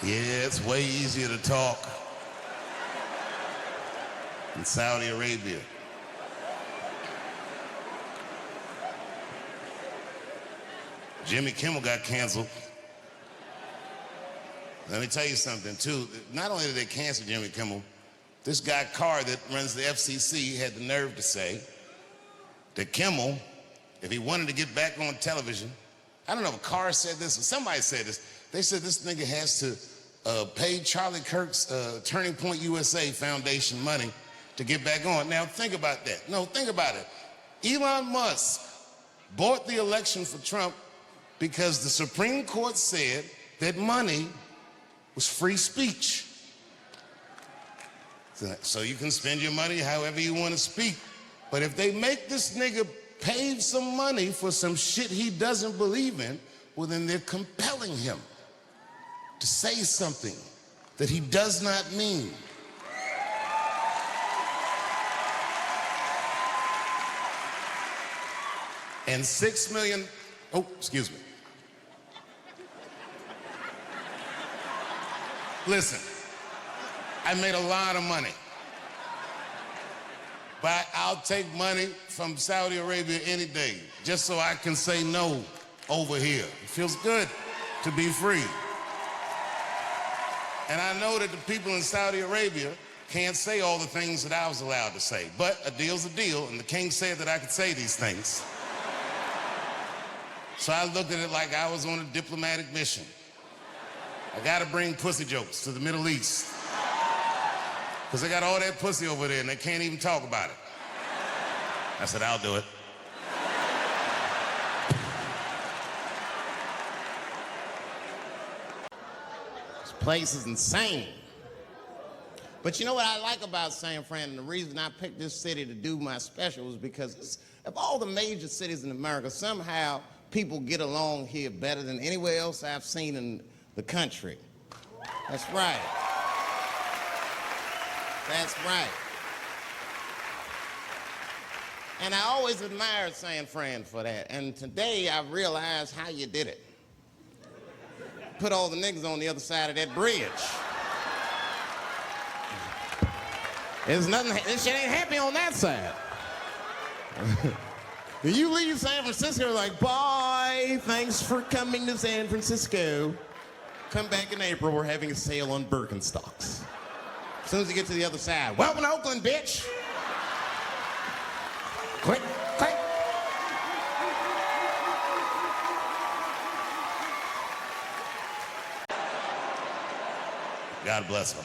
Yeah, it's way easier to talk in Saudi Arabia. Jimmy Kimmel got canceled. Let me tell you something, too. Not only did they cancel Jimmy Kimmel, this guy Carr that runs the FCC had the nerve to say that Kimmel, if he wanted to get back on television, I don't know if Carr said this or somebody said this, they said this nigga has to pay Charlie Kirk's Turning Point USA Foundation money to get back on. Now, think about that. No, think about it. Elon Musk bought the election for Trump because the Supreme Court said that money was free speech. So you can spend your money however you want to speak. But if they make this nigga pay some money for some shit he doesn't believe in, well, then they're compelling him to say something that he does not mean. And 6 million, oh, excuse me. Listen, I made a lot of money. But I'll take money from Saudi Arabia any day, just so I can say no over here. It feels good to be free. And I know that the people in Saudi Arabia can't say all the things that I was allowed to say, but a deal's a deal, and the king said that I could say these things. So I looked at it like I was on a diplomatic mission. I gotta bring pussy jokes to the Middle East. Because they got all that pussy over there and they can't even talk about it. I said, I'll do it. Place is insane. But you know what I like about San Fran, and the reason I picked this city to do my special is because of all the major cities in America, somehow people get along here better than anywhere else I've seen in the country. That's right. That's right. And I always admired San Fran for that. And today I realized how you did it. Put all the niggas on the other side of that bridge. There's nothing, this shit ain't happy on that side. You leave San Francisco like, bye, thanks for coming to San Francisco. Come back in April, we're having a sale on Birkenstocks. As soon as you get to the other side, welcome to Oakland, bitch. Click, click. God bless her.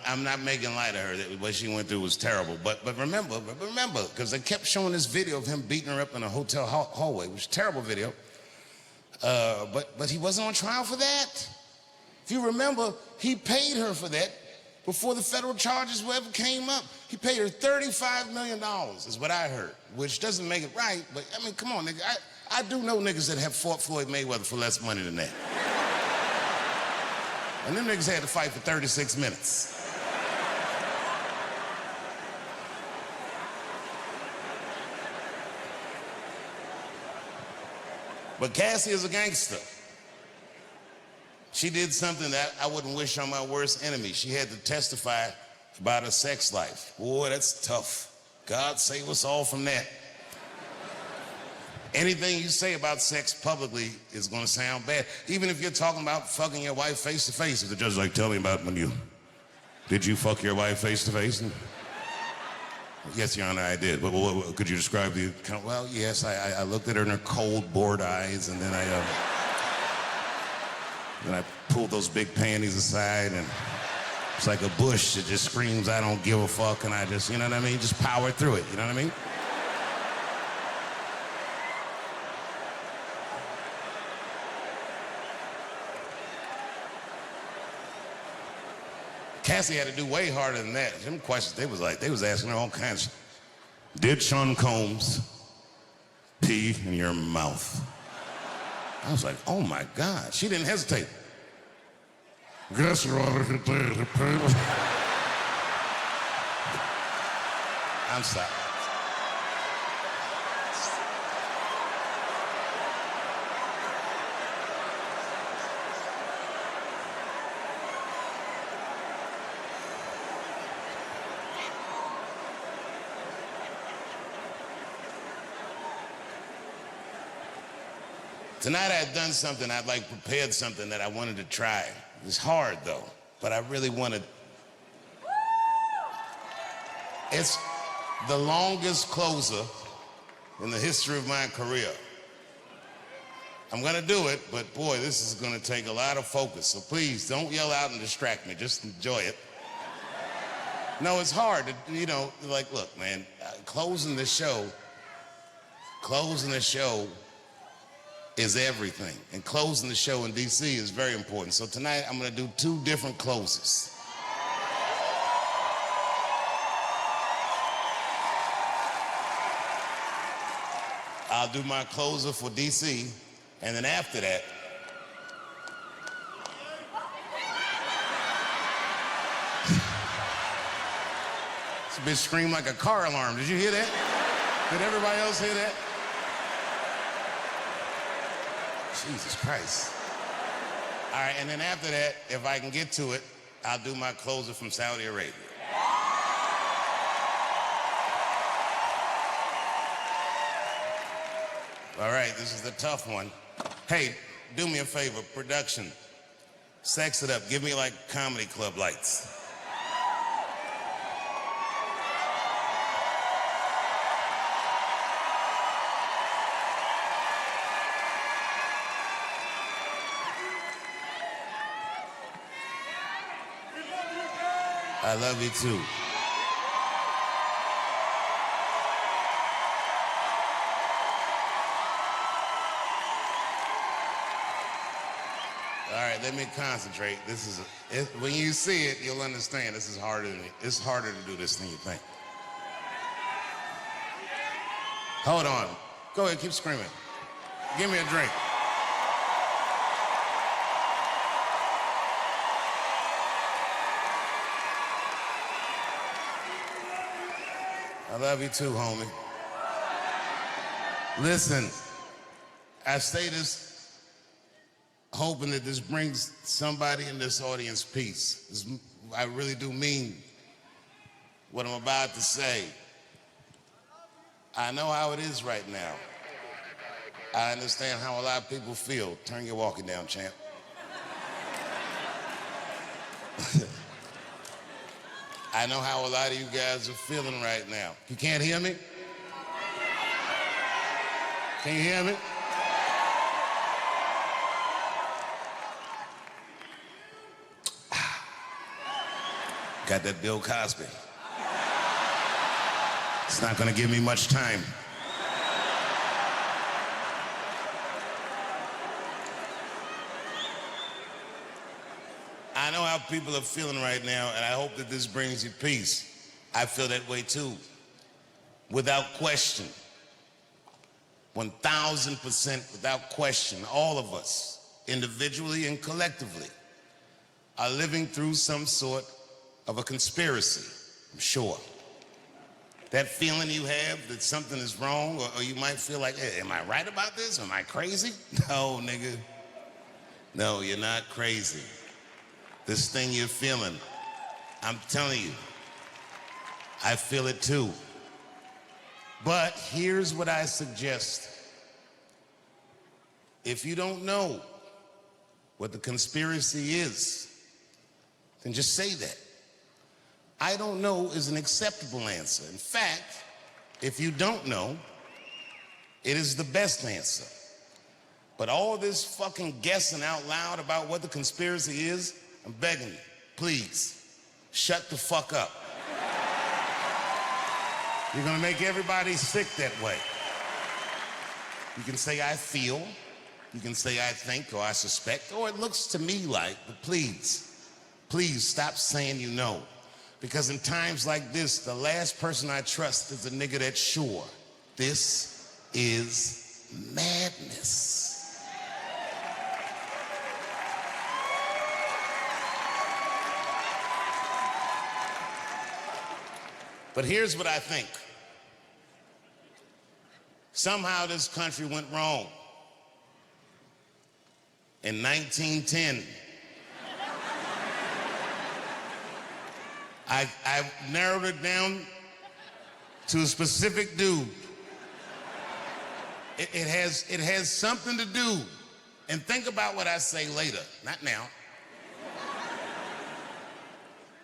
I'm not making light of her. What she went through was terrible. But remember, because they kept showing this video of him beating her up in a hotel hallway, which was a terrible video. But he wasn't on trial for that. If you remember, he paid her for that before the federal charges ever came up. He paid her $35 million, is what I heard, which doesn't make it right, but I mean, come on, nigga. I do know niggas that have fought Floyd Mayweather for less money than that. And them niggas had to fight for 36 minutes. But Cassie is a gangster. She did something that I wouldn't wish on my worst enemy. She had to testify about her sex life. Boy, that's tough. God save us all from that. Anything you say about sex publicly is gonna sound bad. Even if you're talking about fucking your wife face to face. If the judge is like, tell me about did you fuck your wife face to face? Yes, Your Honor, I did. But what, could you describe the account? Well, yes, I looked at her in her cold, bored eyes, and then I pulled those big panties aside, and it's like a bush that just screams, I don't give a fuck, and I just, you know what I mean? Just power through it, you know what I mean? Cassie had to do way harder than that. Them questions, they was asking her all kinds. Did Sean Combs pee in your mouth? I was like, oh my God. She didn't hesitate. Guess Your Honor, he did. I'm sorry. Tonight I had done something, I'd like prepared something that I wanted to try. It's hard though, but I really wanted. It's the longest closer in the history of my career. I'm gonna do it, but boy, this is gonna take a lot of focus. So please don't yell out and distract me, just enjoy it. No, it's hard, you know, like, look, man, closing the show is everything. And closing the show in DC is very important. So tonight I'm gonna do 2 different closes. I'll do my closer for DC, and then after that, this bitch screamed like a car alarm. Did you hear that? Did everybody else hear that? Jesus Christ. All right, and then after that, if I can get to it, I'll do my closer from Saudi Arabia. All right, this is the tough one. Hey, do me a favor, production. Sex it up. Give me like comedy club lights. I love you too. let me concentrate. When you see it, you'll understand it's harder to do this than you think. Hold on. Go ahead, keep screaming. Give me a drink. I love you too, homie. Listen, I say this hoping that this brings somebody in this audience peace. I really do mean what I'm about to say. I know how it is right now. I understand how a lot of people feel. Turn your walkie down, champ. I know how a lot of you guys are feeling right now. You can't hear me? Can you hear me? Got that Bill Cosby. It's not gonna give me much time. I know how people are feeling right now, and I hope that this brings you peace. I feel that way too, without question. 1,000% without question, all of us, individually and collectively, are living through some sort of a conspiracy, I'm sure. That feeling you have that something is wrong, or you might feel like, hey, am I right about this? Am I crazy? No, nigga. No, you're not crazy. This thing you're feeling, I'm telling you, I feel it too. But here's what I suggest. If you don't know what the conspiracy is, then just say that. I don't know is an acceptable answer. In fact, if you don't know, it is the best answer. But all this fucking guessing out loud about what the conspiracy is, I'm begging you, please, shut the fuck up. You're gonna make everybody sick that way. You can say I feel, you can say I think or I suspect, or it looks to me like, but please, please stop saying you know. Because in times like this, the last person I trust is a nigga that's sure. This is madness. But here's what I think. Somehow this country went wrong. In 1910, I narrowed it down to a specific dude. It has something to do, and think about what I say later, not now.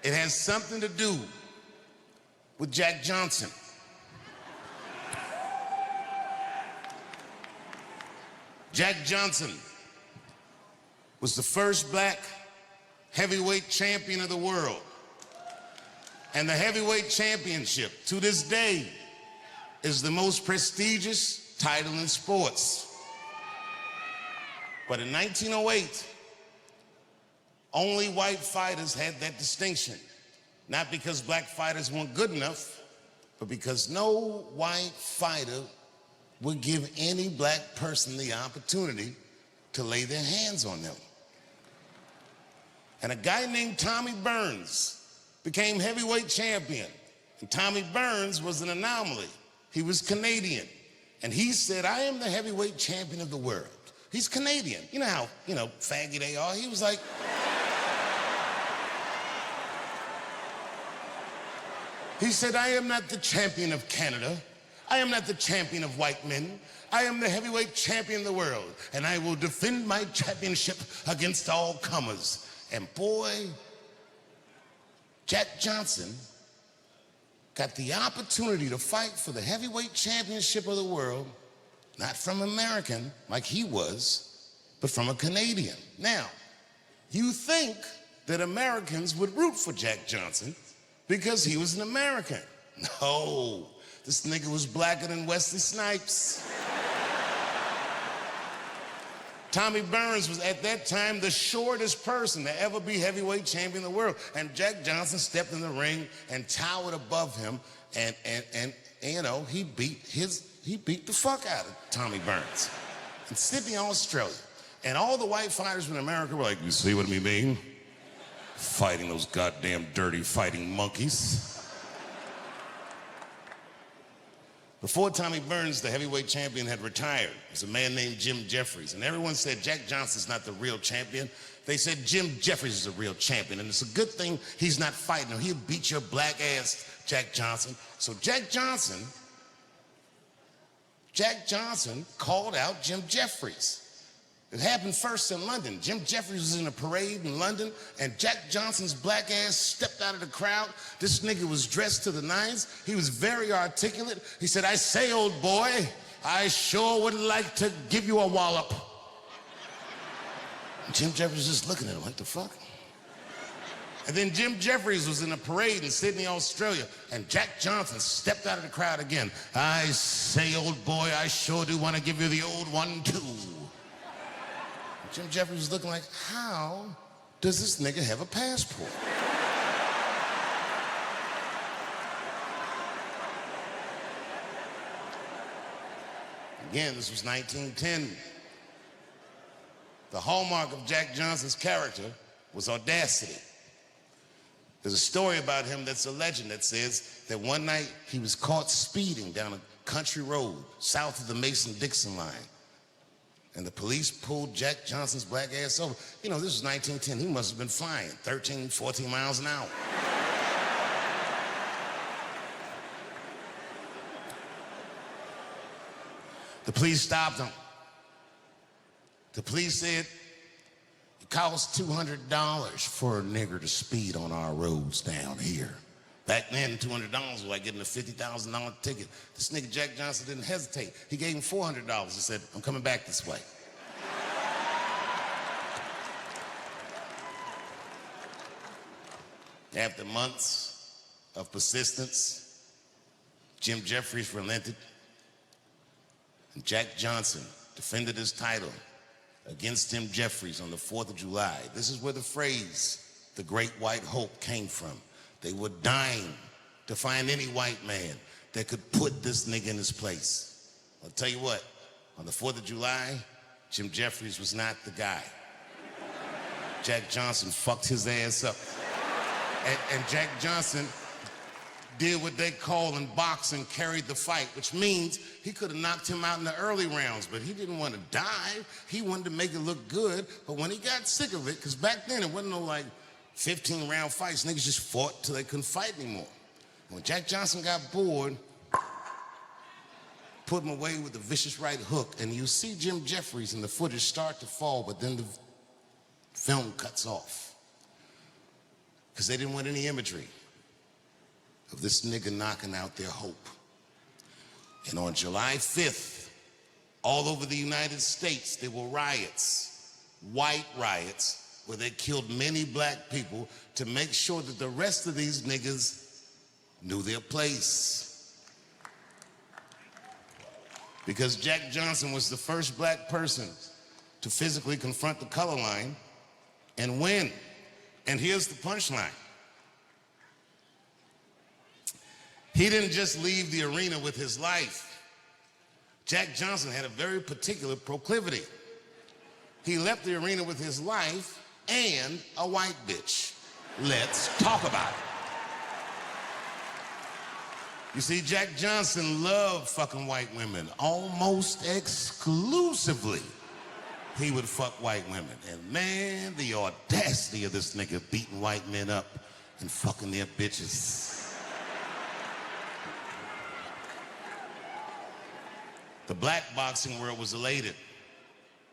It has something to do with Jack Johnson. Jack Johnson was the first black heavyweight champion of the world. And the heavyweight championship, to this day, is the most prestigious title in sports. But in 1908, only white fighters had that distinction. Not because black fighters weren't good enough, but because no white fighter would give any black person the opportunity to lay their hands on them. And a guy named Tommy Burns became heavyweight champion. And Tommy Burns was an anomaly. He was Canadian. And he said, I am the heavyweight champion of the world. He's Canadian. You know how, faggy they are. He was like, he said, I am not the champion of Canada. I am not the champion of white men. I am the heavyweight champion of the world. And I will defend my championship against all comers. And boy, Jack Johnson got the opportunity to fight for the heavyweight championship of the world, not from an American like he was, but from a Canadian. Now, you think that Americans would root for Jack Johnson because he was an American. No, this nigga was blacker than Wesley Snipes. Tommy Burns was at that time the shortest person to ever be heavyweight champion of the world. And Jack Johnson stepped in the ring and towered above him, and you know, he beat the fuck out of Tommy Burns in Sydney, Australia. And all the white fighters in America were like, you see what we mean? Fighting those goddamn dirty fighting monkeys. Before Tommy Burns, the heavyweight champion, had retired, there was a man named Jim Jeffries. And everyone said Jack Johnson's not the real champion. They said Jim Jeffries is the real champion. And it's a good thing he's not fighting him. He'll beat your black ass, Jack Johnson. So Jack Johnson called out Jim Jeffries. It happened first in London. Jim Jeffries was in a parade in London, and Jack Johnson's black ass stepped out of the crowd. This nigga was dressed to the nines. He was very articulate. He said, I say, old boy, I sure would like to give you a wallop. And Jim Jeffries just looking at him, what the fuck? And then Jim Jeffries was in a parade in Sydney, Australia, and Jack Johnson stepped out of the crowd again. I say, old boy, I sure do want to give you the old one, too. Jim Jeffries was looking like, how does this nigga have a passport? Again, this was 1910. The hallmark of Jack Johnson's character was audacity. There's a story about him that's a legend that says that one night he was caught speeding down a country road south of the Mason-Dixon line. And the police pulled Jack Johnson's black ass over. You know, this was 1910. He must have been flying 13, 14 miles an hour. The police stopped him. The police said, it costs $200 for a nigger to speed on our roads down here. Back then, $200 was like getting a $50,000 ticket. This nigga Jack Johnson didn't hesitate. He gave him $400. He said, I'm coming back this way. After months of persistence, Jim Jeffries relented, and Jack Johnson defended his title against Jim Jeffries on the 4th of July. This is where the phrase, the Great White Hope, came from. They were dying to find any white man that could put this nigga in his place. I'll tell you what, on the 4th of July, Jim Jeffries was not the guy. Jack Johnson fucked his ass up. And Jack Johnson did what they call in boxing, carried the fight, which means he could have knocked him out in the early rounds, but he didn't want to die. He wanted to make it look good, but when he got sick of it, because back then it wasn't no like 15-round fights. Niggas just fought till they couldn't fight anymore. When Jack Johnson got bored, put him away with a vicious right hook, and you see Jim Jeffries in the footage start to fall, but then the film cuts off. Because they didn't want any imagery of this nigga knocking out their hope. And on July 5th, all over the United States, there were riots, white riots, where they killed many black people to make sure that the rest of these niggas knew their place. Because Jack Johnson was the first black person to physically confront the color line and win. And here's the punchline. He didn't just leave the arena with his life. Jack Johnson had a very particular proclivity. He left the arena with his life and a white bitch. Let's talk about it. You see, Jack Johnson loved fucking white women almost exclusively. He would fuck white women. And man, the audacity of this nigga beating white men up and fucking their bitches. The black boxing world was elated.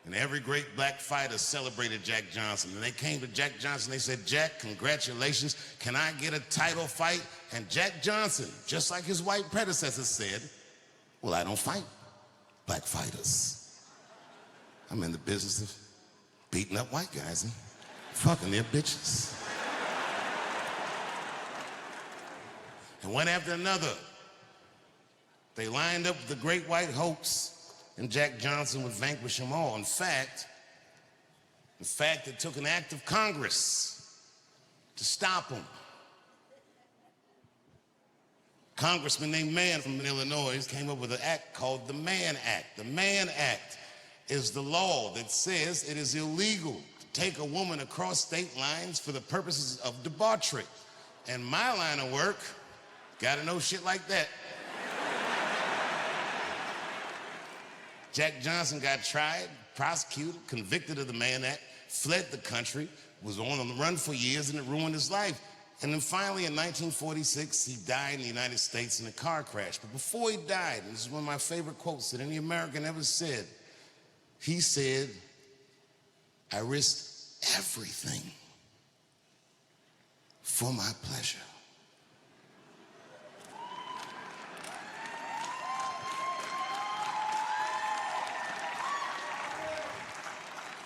And every great black fighter celebrated Jack Johnson. And they came to Jack Johnson, they said, Jack, congratulations, can I get a title fight? And Jack Johnson, just like his white predecessors, said, well, I don't fight black fighters. I'm in the business of beating up white guys and fucking their bitches. And one after another, they lined up the great white hopes, and Jack Johnson would vanquish them all. In fact, In fact, it took an act of Congress to stop him. Congressman named Mann from Illinois came up with an act called the Mann Act. The Mann Act is the law that says it is illegal to take a woman across state lines for the purposes of debauchery. And my line of work, gotta know shit like that. Jack Johnson got tried, prosecuted, convicted of the Mann Act, fled the country, was on the run for years, and it ruined his life. And then finally, in 1946, he died in the United States in a car crash. But before he died, and this is one of my favorite quotes that any American ever said, he said, "I risked everything for my pleasure."